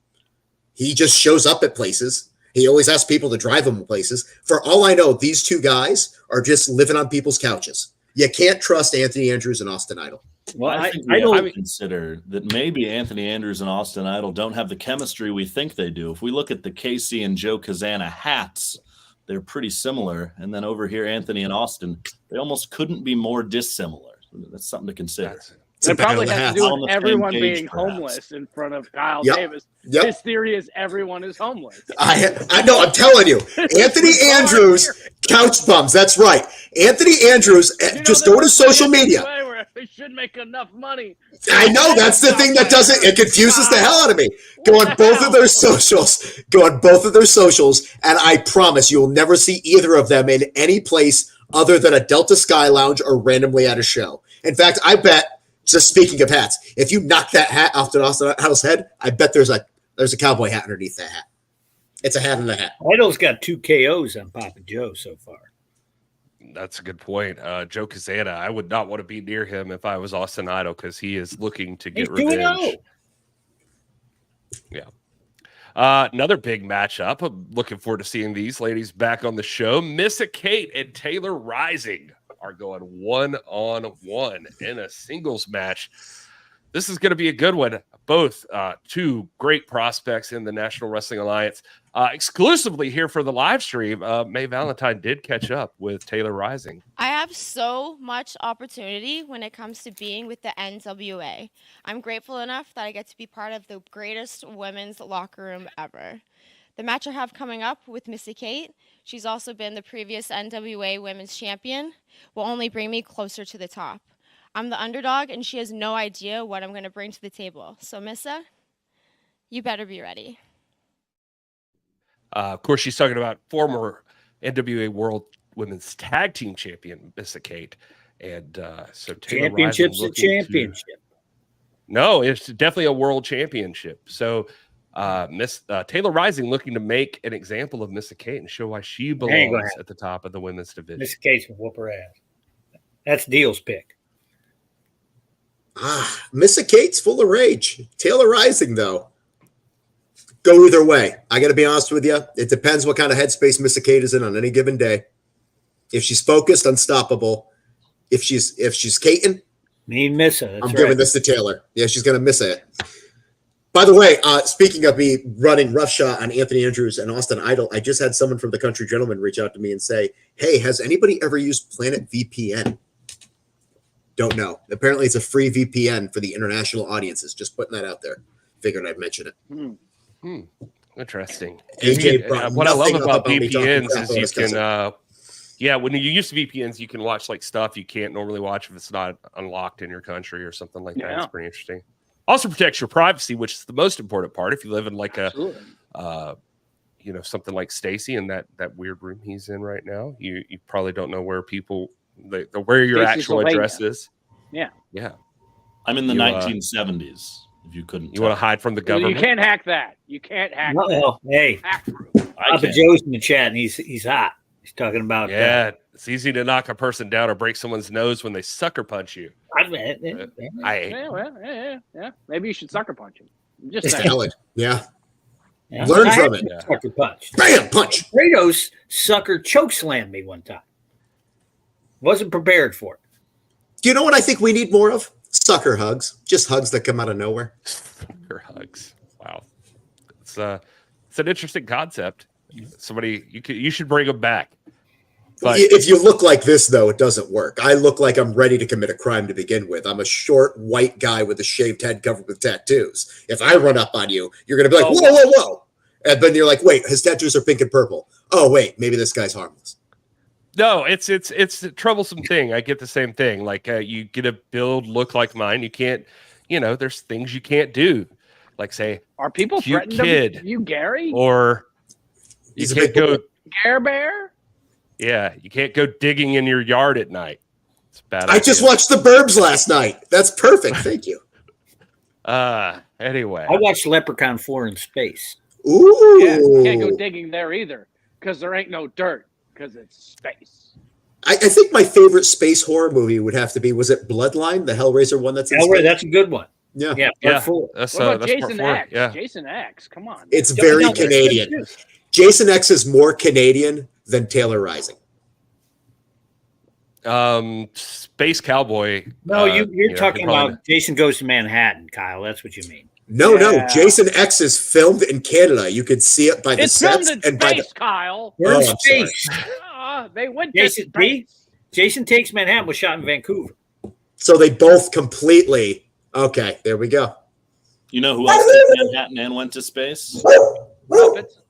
He just shows up at places. He always asks people to drive him to places. For all I know, these two guys are just living on people's couches. You can't trust Anthony Andrews and Austin Idol. Well, I think we have to consider that maybe Anthony Andrews and Austin Idol don't have the chemistry we think they do. If we look at the Casey and Joe Kazana hats, they're pretty similar. And then over here, Anthony and Austin, they almost couldn't be more dissimilar. That's something to consider. It probably has to do with everyone being homeless in front of Kyle Davis. His theory is everyone is homeless. I know. I'm telling you, Anthony Andrews, couch bums. That's right. Anthony Andrews, just go to social media. Where they should make enough money. I know. That's the thing that does it. It confuses the hell out of me. Go on both of their socials. And I promise you will never see either of them in any place other than a Delta Sky Lounge or randomly at a show. In fact, I bet, just speaking of hats, if you knock that hat off the Austin Idol's head, I bet there's a cowboy hat underneath that hat. It's a hat and a hat. Idol's got 2 KOs on Papa Joe so far. That's a good point. Joe Kazana, I would not want to be near him if I was Austin Idol because he is looking to get revenge. Yeah. Another big matchup. I'm looking forward to seeing these ladies back on the show. Missa Kate and Taylor Rising are going 1-on-1 in a singles match. This is going to be a good one. Both two great prospects in the National Wrestling Alliance. Exclusively here for the live stream, May Valentine did catch up with Taylor Rising. I have so much opportunity when it comes to being with the NWA. I'm grateful enough that I get to be part of the greatest women's locker room ever. The match I have coming up with Missy Kate, she's also been the previous NWA Women's Champion, will only bring me closer to the top. I'm the underdog, and she has no idea what I'm going to bring to the table. So, Missa, you better be ready. Of course, she's talking about former NWA World Women's Tag Team Champion, Missa Kate. And so Taylor championship's a championship. No, it's definitely a world championship. So Taylor Rising looking to make an example of Missa Kate and show why she belongs at the top of the women's division. Missa Kate's can whoop her ass. That's Deal's pick. Missa Kate's full of rage. Taylor Rising, though, go either way. I got to be honest with you. It depends what kind of headspace Missa Kate is in on any given day. If she's focused, unstoppable. If she's Katen, mean Missa. I'm giving this to Taylor. Yeah, she's going to miss it. By the way, speaking of me running roughshod on Anthony Andrews and Austin Idol, I just had someone from the Country Gentleman reach out to me and say, hey, has anybody ever used Planet VPN? Don't know. Apparently, it's a free VPN for the international audiences. Just putting that out there. Figured I'd mention it. Interesting. AJ what I love about VPNs is you can, when you use VPNs, you can watch like stuff you can't normally watch if it's not unlocked in your country or something like that. It's pretty interesting. Also protects your privacy, which is the most important part. If you live in like something like Stacey in that weird room he's in right now, you probably don't know where people. Where your actual address is. Yeah. I'm in the 1970s. If you couldn't, you want to hide from the government. You can't hack that. You can't hack. Well, hey, Papa Joe's in the chat, and he's hot. He's talking about it's easy to knock a person down or break someone's nose when they sucker punch you. Maybe you should sucker punch him. Just it's valid. Yeah. Learn from it. Sucker punch. Bam, punch. Kratos sucker choke slammed me one time. Wasn't prepared for it. Do you know what I think we need more of? Sucker hugs. Just hugs that come out of nowhere. Sucker hugs. Wow. It's an interesting concept. Somebody you should bring them back. But if you look like this, though, it doesn't work. I look like I'm ready to commit a crime to begin with. I'm a short white guy with a shaved head covered with tattoos. If I run up on you, you're going to be like, whoa. And then you're like, wait, his tattoos are pink and purple. Oh, wait, maybe this guy's harmless. No, it's a troublesome thing. I get the same thing. Like you get a build look like mine. You can't, there's things you can't do. Like say, are people threatening you, Gary? Or you can't go Gare Bear? Yeah, you can't go digging in your yard at night. It's bad. I just watched The Burbs last night. That's perfect. Thank you. Anyway, I watched Leprechaun 4 in space. Ooh. Yeah, you can't go digging there either because there ain't no dirt. Because it's space. I think my favorite space horror movie would have to be, was it Bloodline, the Hellraiser one that's in space? That's a good one. Yeah. Part 4. What about Jason X? Yeah. Jason X, come on. It's very Canadian. Jason X is more Canadian than Taylor Rising. Space Cowboy. No, you're talking about Jason Goes to Manhattan, Kyle. That's what you mean. No. Jason X is filmed in Canada. You could see it by the sets and by the Kyle. We're in space. They went to space. Jason Takes Manhattan was shot in Vancouver. So they both completely. Okay, there we go. You know who else did Manhattan and went to space? Muppets.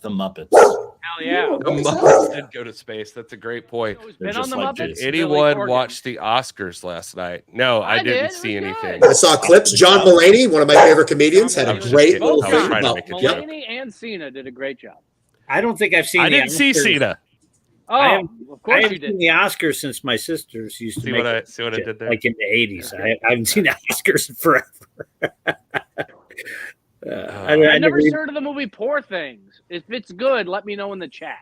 The Muppets. Hell yeah. The Muppets did go to space. That's a great point. Been on the Muppets? Anyone watched the Oscars last night? No, I didn't see anything. I saw clips. John Mulaney, one of my favorite comedians, had a great little thing about Mulaney and Cena did a great job. I don't think I've seen I didn't see Cena. Oh, of course you did. Seen the Oscars since my sisters used to see what I did there? Like in the 80s. I haven't seen the Oscars in forever. I never heard of the movie Poor Things. If it's good, let me know in the chat.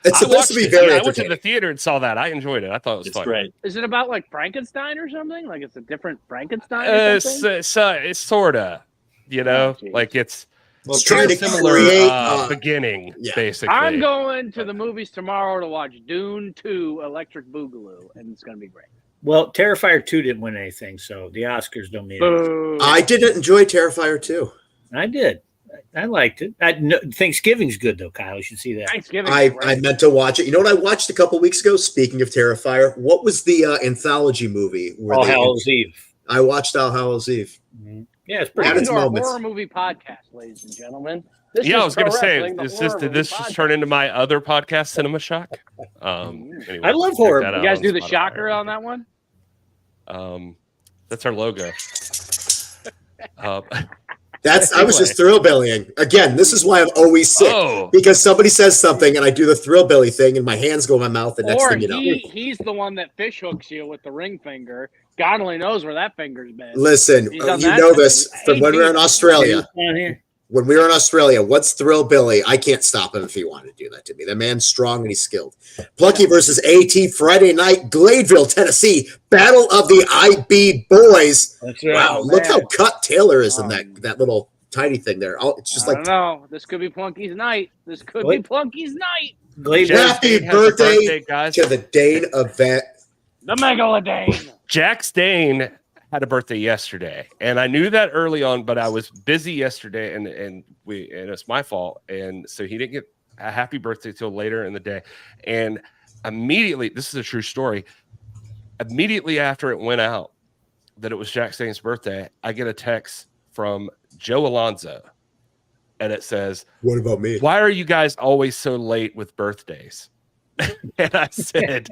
It's supposed to be very I went to the theater and saw that. I enjoyed it. I thought it was fun. Great. Is it about like Frankenstein or something? Like it's a different Frankenstein or something? It's sort of, like it's It's trying to similar create beginning, yeah. basically. I'm going to the movies tomorrow to watch Dune 2 Electric Boogaloo, and it's going to be great. Well, Terrifier 2 didn't win anything, so the Oscars don't mean anything. I didn't enjoy Terrifier 2. I did. I liked it. Thanksgiving's good, though, Kyle. You should see that. Thanksgiving. I meant to watch it. You know what I watched a couple weeks ago? Speaking of Terrifier, what was the anthology movie? All Hallows Eve. I watched All Hallows Eve. Mm-hmm. Yeah, it's pretty good. Its Welcome to our moments. horror movie podcast, ladies and gentlemen. This Yeah, is I was going to Pro say, Wrestling, did this just turn into my other podcast, Cinema Shock? Anyway, I love check horror. that You out guys on do the Spotify. shocker on that one? That's our logo. I was just thrill bellying. Again, this is why I'm always sick. Because somebody says something and I do the thrill belly thing and my hands go in my mouth, and next Or thing you know. he's the one that fish hooks you with the ring finger. God only knows where that finger's been. Listen, He's you done that know thing. this from when we were in Australia. When we were in Australia, what's Thrill Billy? I can't stop him if he wanted to do that to me. That man's strong and he's skilled. Plucky versus AT Friday night, Gladeville, Tennessee. Battle of the IB boys. That's right. Wow, look how cut Taylor is in that little tiny thing there. Oh, it's just I like, don't know. This could be Plunky's night. This could be Plunky's night. happy birthday guys. to the Dane event. The Megalodane. Jack Stane had a birthday yesterday, and I knew that early on, but I was busy yesterday, and it's my fault, and so he didn't get a happy birthday till later in the day. And immediately, this is a true story. Immediately after it went out that it was Jack Stane's birthday, I get a text from Joe Alonzo, and it says, "What about me? Why are you guys always so late with birthdays?" And I said,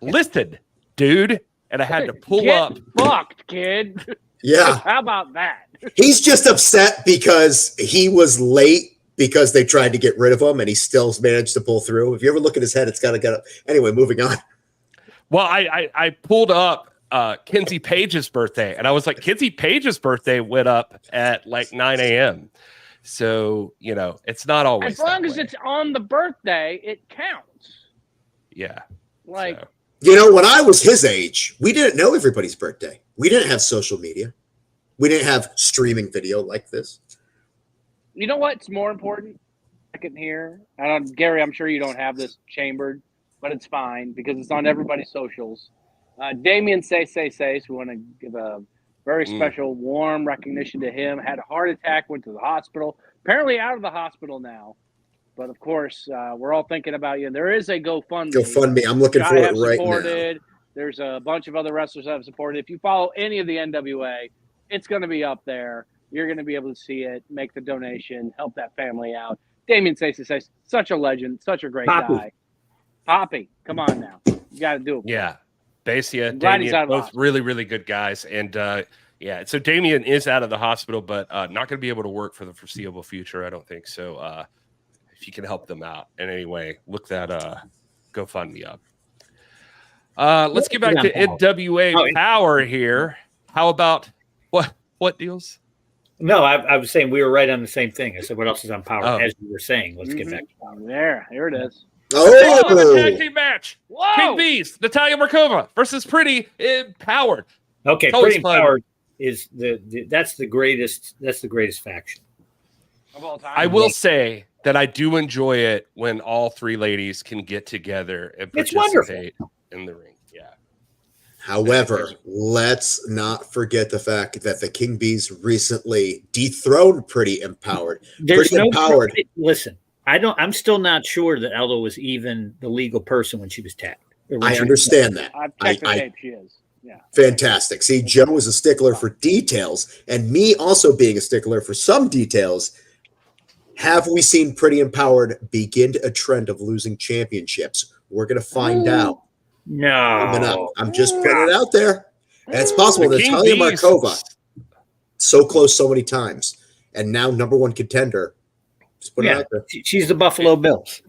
"Listen, dude." And I had to pull up. Fucked, kid. Yeah. How about that? He's just upset because he was late because they tried to get rid of him and he still managed to pull through. If you ever look at his head, it's got to get up. Anyway, moving on. Well, I pulled up Kinsey Page's birthday, and I was like, Kinsey Page's birthday went up at like 9 a.m. So, it's not always as long as it's on the birthday, it counts. Yeah. Like, when I was his age, we didn't know everybody's birthday. We didn't have social media. We didn't have streaming video like this. You know what's more important? I can hear. Gary, I'm sure you don't have this chambered, but it's fine because it's on everybody's socials. Damien says, we want to give a very special, warm recognition to him. Had a heart attack, went to the hospital. Apparently out of the hospital now. But, of course, we're all thinking about you. And there is a GoFundMe. GoFundMe. I'm looking for it right now. There's a bunch of other wrestlers that have supported. If you follow any of the NWA, it's going to be up there. You're going to be able to see it, make the donation, help that family out. Damien says, such a legend, such a great guy. Poppy, come on now. You got to do it. Yeah. Basia, Damien, both really, really good guys. And, so Damien is out of the hospital, but not going to be able to work for the foreseeable future, I don't think. So, if you can help them out in any way, look that GoFundMe up. Let's get back to NWA Power here. How about what deals? No, I was saying we were right on the same thing. I said, what else is on Power? As you were saying, let's get back to Power. Here it is. Oh, tag team match. Whoa. King Bees, Natalia Markova versus Pretty Empowered. Okay, Pretty Empowered is that's the greatest faction of all time. I will say that I do enjoy it when all three ladies can get together and participate in the ring. Yeah. However, let's not forget the fact that the King Bees recently dethroned Pretty Empowered. Listen, I'm still not sure that Eldo was even the legal person when she was tagged. I understand that. I've checked the tape. She is. Yeah. Fantastic. See, Joe is a stickler for details, and me also being a stickler for some details. Have we seen Pretty Empowered begin a trend of losing championships? We're going to find out. No. I'm just putting it out there. And it's possible. Natalia Markova, so close so many times, and now number one contender. Just put it out there. She's the Buffalo Bills.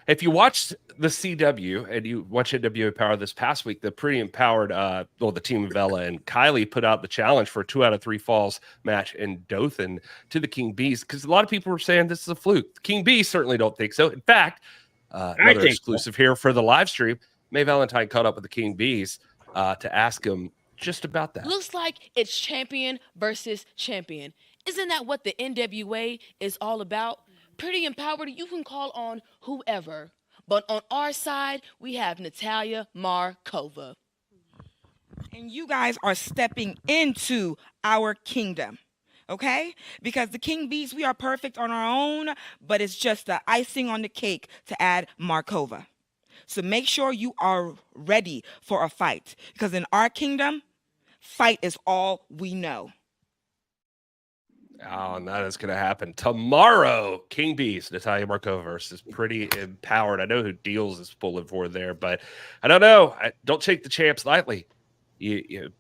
If you watched the CW and you watch NWA Power this past week, the Pretty Empowered, the team of Ella and Kylie put out the challenge for a 2 out of 3 falls match in Dothan to the King Bees, because a lot of people were saying this is a fluke. The King Bees certainly don't think so. In fact, another exclusive here for the live stream, May Valentine caught up with the King Bees to ask him just about that. Looks like it's champion versus champion. Isn't that what the NWA is all about? Pretty empowered, you can call on whoever. But on our side, we have Natalia Markova. And you guys are stepping into our kingdom, okay? Because the King Bees, we are perfect on our own, but it's just the icing on the cake to add Markova. So make sure you are ready for a fight. Because in our kingdom, fight is all we know. Oh, and that is going to happen tomorrow. King Bees, Natalia Markova versus Pretty Empowered. I know who Dealz is pulling for there, but I don't know. Don't take the champs lightly.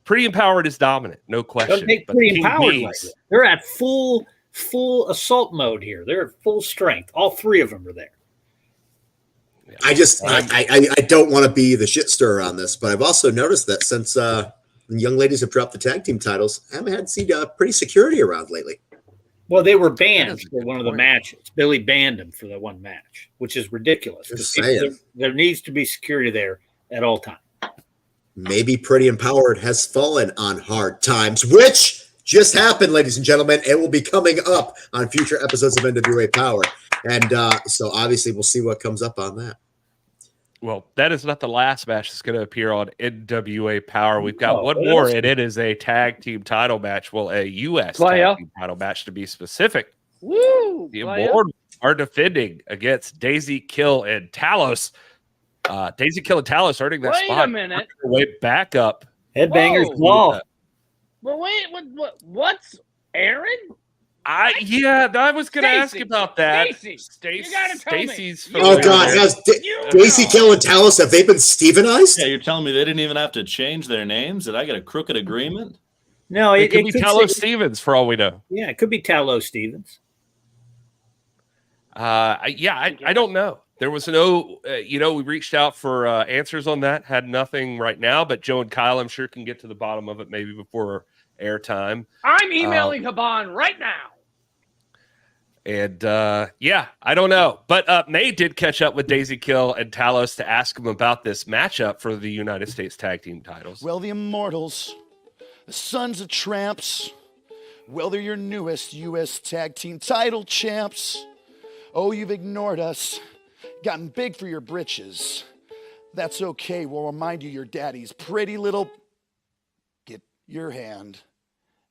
Pretty Empowered is dominant, no question. Don't take Pretty Empowered lightly. They're at full assault mode here. They're at full strength. All three of them are there. Yeah. I don't want to be the shit stirrer on this, but I've also noticed that since the young ladies have dropped the tag team titles, I haven't seen pretty security around lately. Well, they were banned for one of the matches. Billy banned them for the one match, which is ridiculous. Just saying. There needs to be security there at all times. Maybe Pretty Empowered has fallen on hard times, which just happened, ladies and gentlemen. It will be coming up on future episodes of NWA Power. And so obviously we'll see what comes up on that. Well, that is not the last match that's going to appear on NWA Power. We've got one more, and it is a tag team title match. Well, a U.S. tag team title match to be specific. Woo! The Immortals are defending against Daisy Kill and Talos. Daisy Kill and Talos earning that spot. Wait a minute. Way back up. Headbangers Ball. Well, wait, what's Aron? I was going to ask about that. Stacee, you gotta tell Stacee's me. Oh God, has Daisy Kill and Talos, have they been Stevenized? Yeah, you're telling me they didn't even have to change their names? Did I get a crooked agreement? No, it could be Talos Stevens for all we know. Yeah, it could be Talos Stevens. I don't know. There was no, we reached out for answers on that. Had nothing right now, but Joe and Kyle, I'm sure, can get to the bottom of it maybe before airtime. I'm emailing Haban right now. And I don't know. But May did catch up with Daisy Kill and Talos to ask him about this matchup for the United States Tag Team titles. Well, the Immortals, the Sons of Tramps, well, they're your newest U.S. Tag Team title champs. Oh, you've ignored us, gotten big for your britches. That's okay. We'll remind you your daddy's pretty little... Get your hand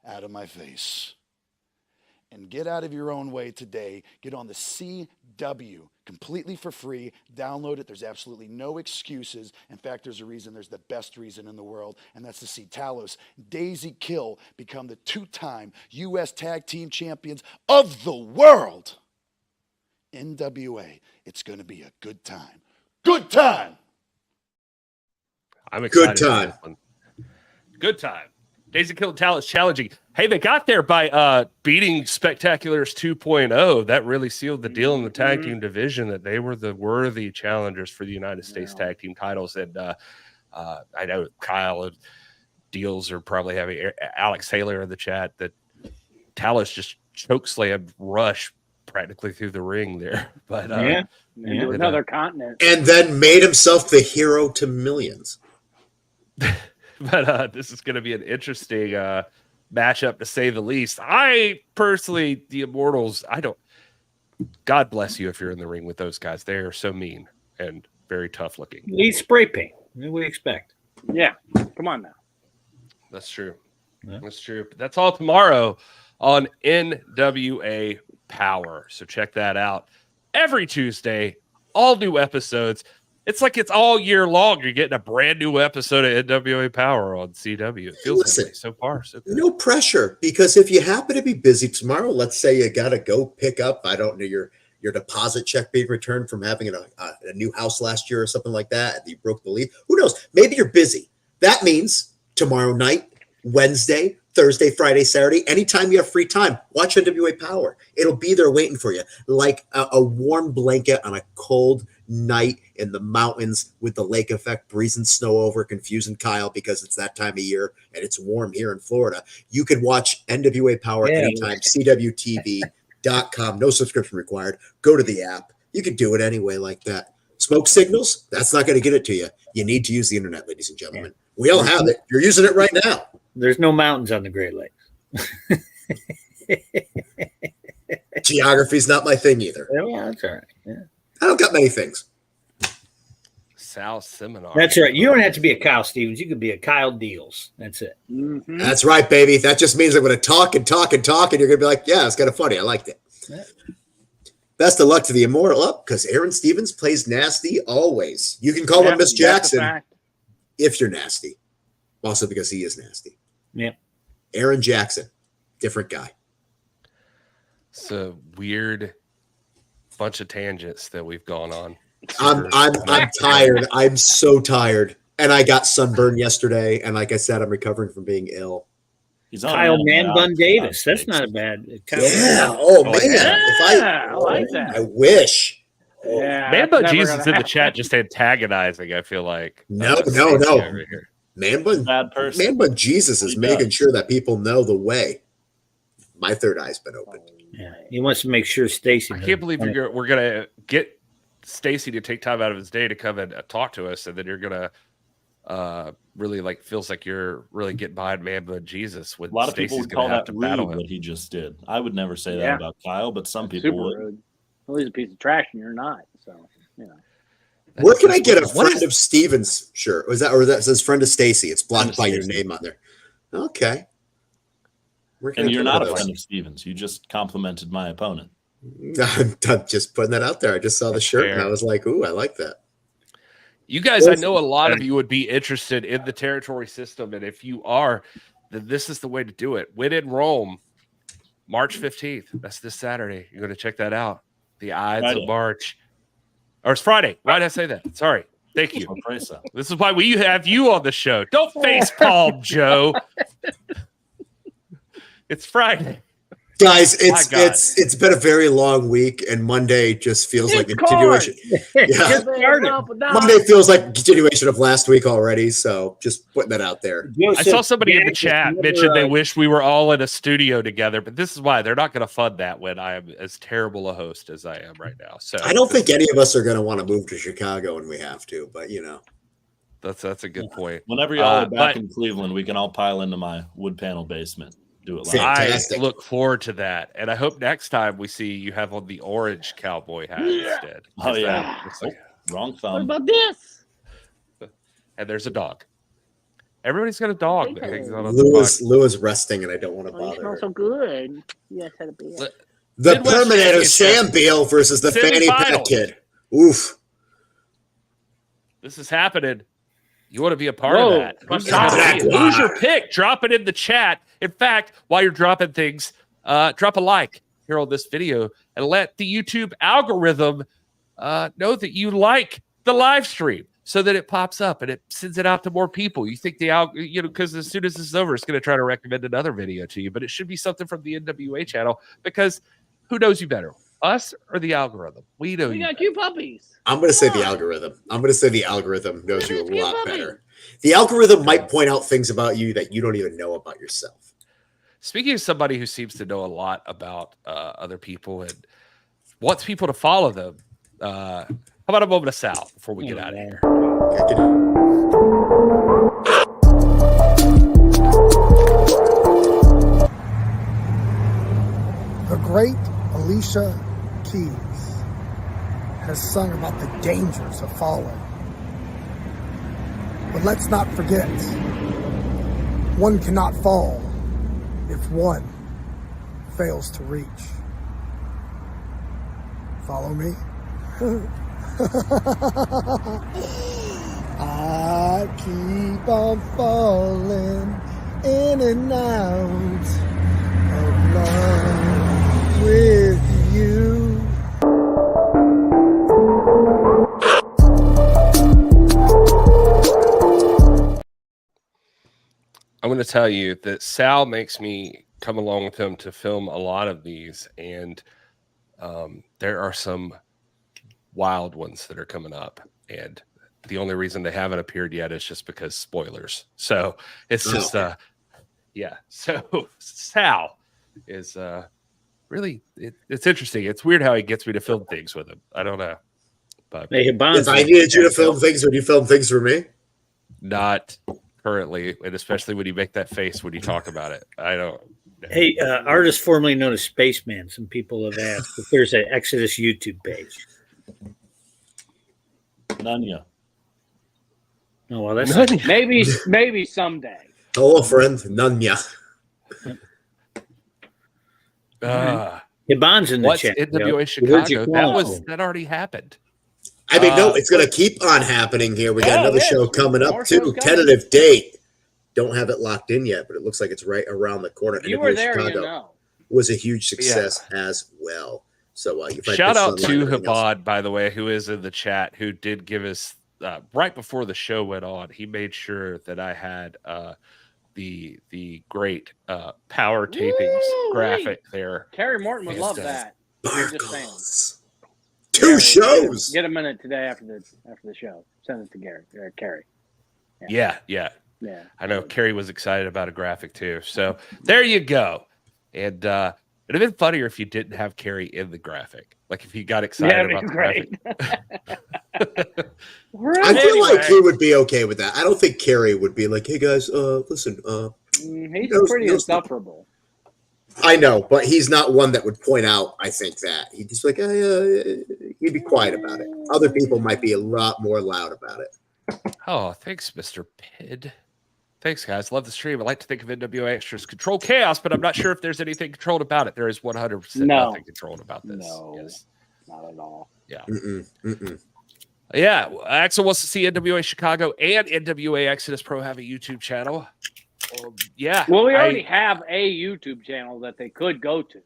out of my face. And get out of your own way today. Get on the CW completely for free. Download it. There's absolutely no excuses. In fact, there's a reason. There's the best reason in the world, and that's to see Talos, Daisy Kill become the two-time U.S. Tag Team Champions of the world. NWA. It's going to be a good time. Good time. I'm excited. Good time. Good time. Daisy Kill and Talos challenging. Hey, they got there by beating Spectaculars 2.0. That really sealed the deal in the tag team division that they were the worthy challengers for the United States tag team titles. And I know Kyle and Dealz are probably having Alex Taylor in the chat that Talos just chokeslammed Rush practically through the ring there. But into another continent. And then made himself the hero to millions. But this is going to be an interesting matchup, to say the least. I personally, the Immortals, God bless you if you're in the ring with those guys. They are so mean and very tough looking. He's spray paint. What do we expect? Yeah, come on now. That's true. Yeah. That's true. But that's all tomorrow on NWA Power. So check that out. Every Tuesday, all new episodes. It's like it's all year long. You're getting a brand new episode of NWA Power on CW. It feels that way so far. So good. No pressure, because if you happen to be busy tomorrow, let's say you got to go pick up, I don't know, your deposit check being returned from having a new house last year or something like that, and you broke the lease. Who knows? Maybe you're busy. That means tomorrow night, Wednesday, Thursday, Friday, Saturday, anytime you have free time, watch NWA Power. It'll be there waiting for you, like a warm blanket on a cold night in the mountains with the lake effect, breezing snow over, confusing Kyle because it's that time of year and it's warm here in Florida. You can watch NWA Power anytime, CWTV.com. No subscription required. Go to the app. You can do it anyway like that. Smoke signals, that's not going to get it to you. You need to use the internet, ladies and gentlemen. We all have it. You're using it right now. There's no mountains on the Great Lakes. Geography's not my thing either. Yeah, that's all right. Yeah. I don't got many things. Sal Seminar. That's right. You don't have to be a Kyle Stevens. You could be a Kyle Dealz. That's it. Mm-hmm. That's right, baby. That just means I'm going to talk and talk and talk, and you're going to be like, yeah, it's kind of funny. I liked it. Yeah. Best of luck to the Immortal up because Aron Stevens plays nasty always. You can call him Miss Jackson if you're nasty. Also because he is nasty. Yeah. Aron Jackson, different guy. It's a weird bunch of tangents that we've gone on. I'm tired. I'm so tired. And I got sunburned yesterday. And like I said, I'm recovering from being ill. He's on Kyle Man-Bun Davis. That's not a bad. Yeah. Oh, man. Yeah, I like that. I wish. Yeah, Man-Bun Jesus in the chat just antagonizing, I feel like. No. Man-Bun Jesus is making sure that people know the way. My third eye's been opened. Yeah, he wants to make sure Stacey. I can't believe we're going to get Stacey to take time out of his day to come and talk to us, and then you're going to really feels like you're really getting behind Man-Bun Jesus. With a lot of Stacey's people would gonna call have that to battle rude him. what he just did. I would never say that about Kyle, but some people would. Rude. Well, he's a piece of trash, and you're not. So, Where can I get a friend of Stevens shirt? Or that says friend of Stacey? It's blocked by your name on there. Okay. And you're not a friend of Stevens. You just complimented my opponent. I'm just putting that out there. I just saw the shirt and I was like, ooh, I like that. You guys, I know a lot of you would be interested in the territory system. And if you are, then this is the way to do it. Win in Rome, March 15th. That's this Saturday. You're going to check that out. The Ides of March. Or it's Friday. Why did I say that? Sorry. Thank you. This is why we have you on the show. Don't face palm, Joe. It's Friday. Guys, it's been a very long week, and Monday just feels like a continuation. Yeah. Monday feels like a continuation of last week already, so just putting that out there. I saw somebody in the chat mention they wish we were all in a studio together, but this is why they're not going to fund that when I am as terrible a host as I am right now. So I don't think any of us are going to want to move to Chicago when we have to, but that's a good point. Whenever y'all are back in Cleveland, we can all pile into my wood panel basement. Do it live. I look forward to that, and I hope next time we see you have on the orange cowboy hat instead. Oh yeah, wrong thumb. What about this? And there's a dog. Everybody's got a dog. Lou is resting, and I don't want to bother. Smells so good. Yes, had a beer. The Perminator Sam Beal versus the Fanny Pack Kid. Oof. This is happening. You want to be a part of that. Who's your pick? Drop it in the chat. In fact, while you're dropping things, drop a like here on this video and let the YouTube algorithm know that you like the live stream so that it pops up and it sends it out to more people. You think because as soon as this is over, it's going to try to recommend another video to you, but it should be something from the NWA channel because who knows you better, us or the algorithm? We know we you got cute puppies. I'm going to say the algorithm. I'm going to say the algorithm knows you a lot better. The algorithm might point out things about you that you don't even know about yourself. Speaking of somebody who seems to know a lot about other people and wants people to follow them, how about a moment of Sal before we get out of here? The great Alicia Keys has sung about the dangers of falling. But let's not forget, one cannot fall if one fails to reach. Follow me? I keep on falling in and out of love with you. I'm going to tell you that Sal makes me come along with him to film a lot of these, and there are some wild ones that are coming up, and the only reason they haven't appeared yet is just because spoilers. So it's just yeah. So Sal is really it's interesting. It's weird how he gets me to film things with him. I don't know, but if I needed you to film things, would you film things for me? Not currently, and especially when you make that face when you talk about it. I don't Hey, artist formerly known as Spaceman. Some people have asked if there's an Exodus YouTube page. None yet. Oh, well, that's maybe someday. Hello, friend. Nunya. Yvonne's in the what's chat. NWA Chicago? That already happened. I mean, no, it's going to keep on happening here. We got another show coming up, too. coming. Tentative date. Don't have it locked in yet, but it looks like it's right around the corner. You NWA were there, Chicago you know. was a huge success as well. So shout out to Habad, by the way, who is in the chat, who did give us right before the show went on. He made sure that I had the great power tapings graphic there. Kerry Morton would love that. Sparkles. Two shows. Get a minute today after the show. Send it to Gary or Kerry. Yeah. I know Kerry was excited about a graphic too. So there you go. And it'd have been funnier if you didn't have Kerry in the graphic. Like if he got excited about the graphic. I feel like he would be okay with that. I don't think Kerry would be like, hey guys, listen. He's pretty insufferable. I know, but he's not one that would point out, I think, that. He'd just like, he'd be quiet about it. Other people might be a lot more loud about it. Oh, thanks, Mr. Pid. Thanks, guys. Love the stream. I like to think of NWA Extras control chaos, but I'm not sure if there's anything controlled about it. There is 100% nothing controlled about this. No, yes. Not at all. Yeah. Yeah. Axel wants to see NWA Chicago and NWA Exodus Pro have a YouTube channel. Yeah. Well, we already have a YouTube channel that they could go to.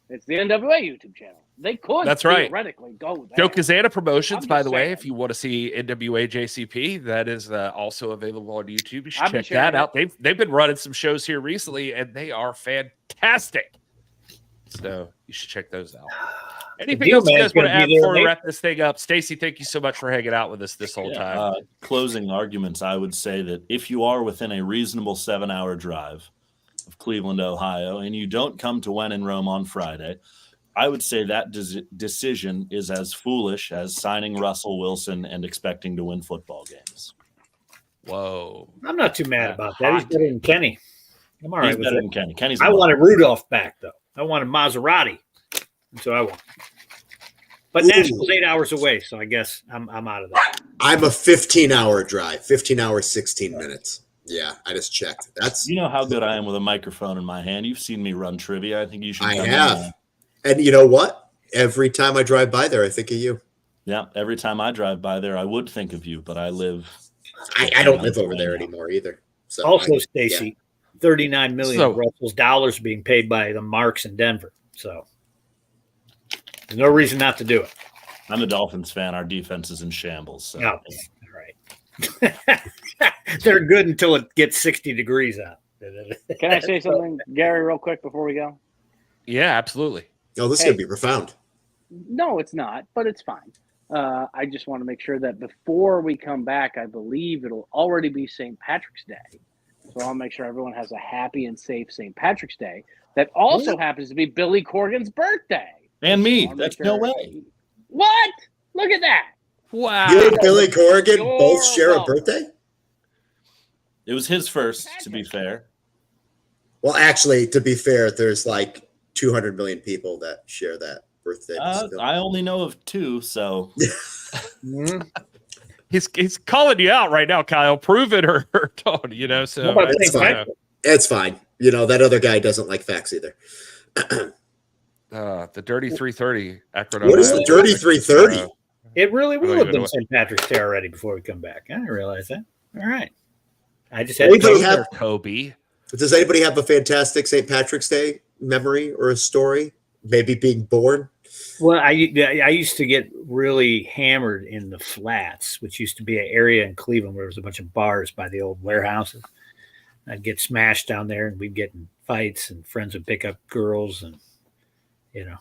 It's the NWA YouTube channel. They could theoretically go there. Joe Kazana Promotions, by the way, if you want to see NWA JCP, that is also available on YouTube. You should check that out. They've been running some shows here recently, and they are fantastic. So you should check those out. Anything else you guys want to add before we wrap this thing up? Stacey, thank you so much for hanging out with us this whole time. Closing arguments, I would say that if you are within a reasonable 7-hour drive of Cleveland, Ohio, and you don't come to When in Rome on Friday, I would say that decision is as foolish as signing Russell Wilson and expecting to win football games. Whoa. I'm not too mad about that. He's better than Kenny. I'm all right with better than Kenny. I wanted Rudolph back, though. I wanted Maserati. That's what I want. But Nashville's 8 hours away, so I guess I'm out of that. I'm a 15-hour drive, 15 hours, 16 minutes. Yeah, I just checked. You know how good I am with a microphone in my hand. You've seen me run trivia. I think you should. I have. And you know what? Every time I drive by there, I think of you. Yeah, every time I drive by there, I would think of you, but I live. I don't live over there anymore either. So also, Stacey, 39 million of Russell's dollars being paid by the Marks in Denver. So there's no reason not to do it. I'm a Dolphins fan. Our defense is in shambles. So. Oh, all right. They're good until it gets 60 degrees out. Can I say something, Gary, real quick before we go? Yeah, absolutely. Oh, this is going to be profound. No, it's not, but it's fine. I just want to make sure that before we come back, I believe it'll already be St. Patrick's Day. So I'll make sure everyone has a happy and safe St. Patrick's Day. That also happens to be Billy Corgan's birthday. And me. That's no way. What? Look at that. Wow. You and Billy Corgan both share a birthday? It was his first, to be fair. Well, actually, to be fair, there's like 200 million people that share that birthday. I only know of 2, so. He's calling you out right now, Kyle. Prove it or don't, you know. So it's fine. It's fine. You know, that other guy doesn't like facts either. The Dirty 330. Akron, what is the Dirty 330? It really will have been St. Patrick's Day already before we come back. I didn't realize that. All right. I just had Kobe. Does anybody have a fantastic St. Patrick's Day memory or a story? Maybe being born? Well, I used to get really hammered in the Flats, which used to be an area in Cleveland where there was a bunch of bars by the old warehouses. I'd get smashed down there, and we'd get in fights, and friends would pick up girls, and you know,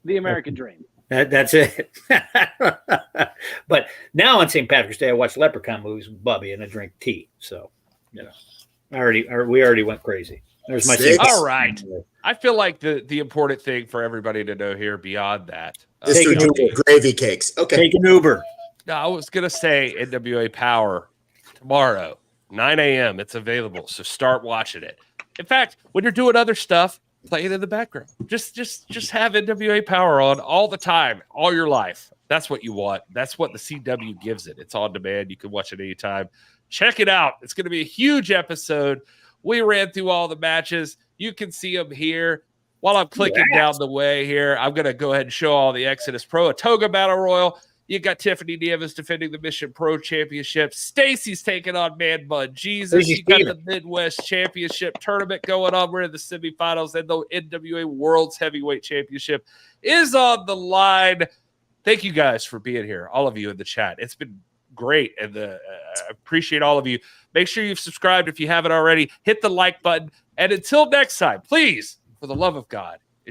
the American dream. That's it. But now on St. Patrick's Day, I watch Leprechaun movies with Bubby, and I drink tea. So, you know, we already went crazy. There's my all right. I feel like the important thing for everybody to know here beyond that. Take an Uber. Gravy cakes. Okay. Take an Uber. No, I was going to say NWA Power tomorrow, 9 a.m. It's available. So start watching it. In fact, when you're doing other stuff, play it in the background. Just have NWA Power on all the time, all your life. That's what you want. That's what the CW gives it. It's on demand. You can watch it anytime. Check it out. It's going to be a huge episode. We ran through all the matches. You can see them here. While I'm clicking down the way here, I'm going to go ahead and show all the Exodus Pro. A Toga Battle Royal. You got Tiffany Davis defending the Mission Pro Championship. Stacy's taking on Man Bun Jesus. You got the Midwest Championship tournament going on. We're in the semifinals, and the NWA World's Heavyweight Championship is on the line. Thank you guys for being here, all of you in the chat. It's been great, and I appreciate all of you. Make sure you've subscribed if you haven't already. Hit the like button, and until next time, please, for the love of God,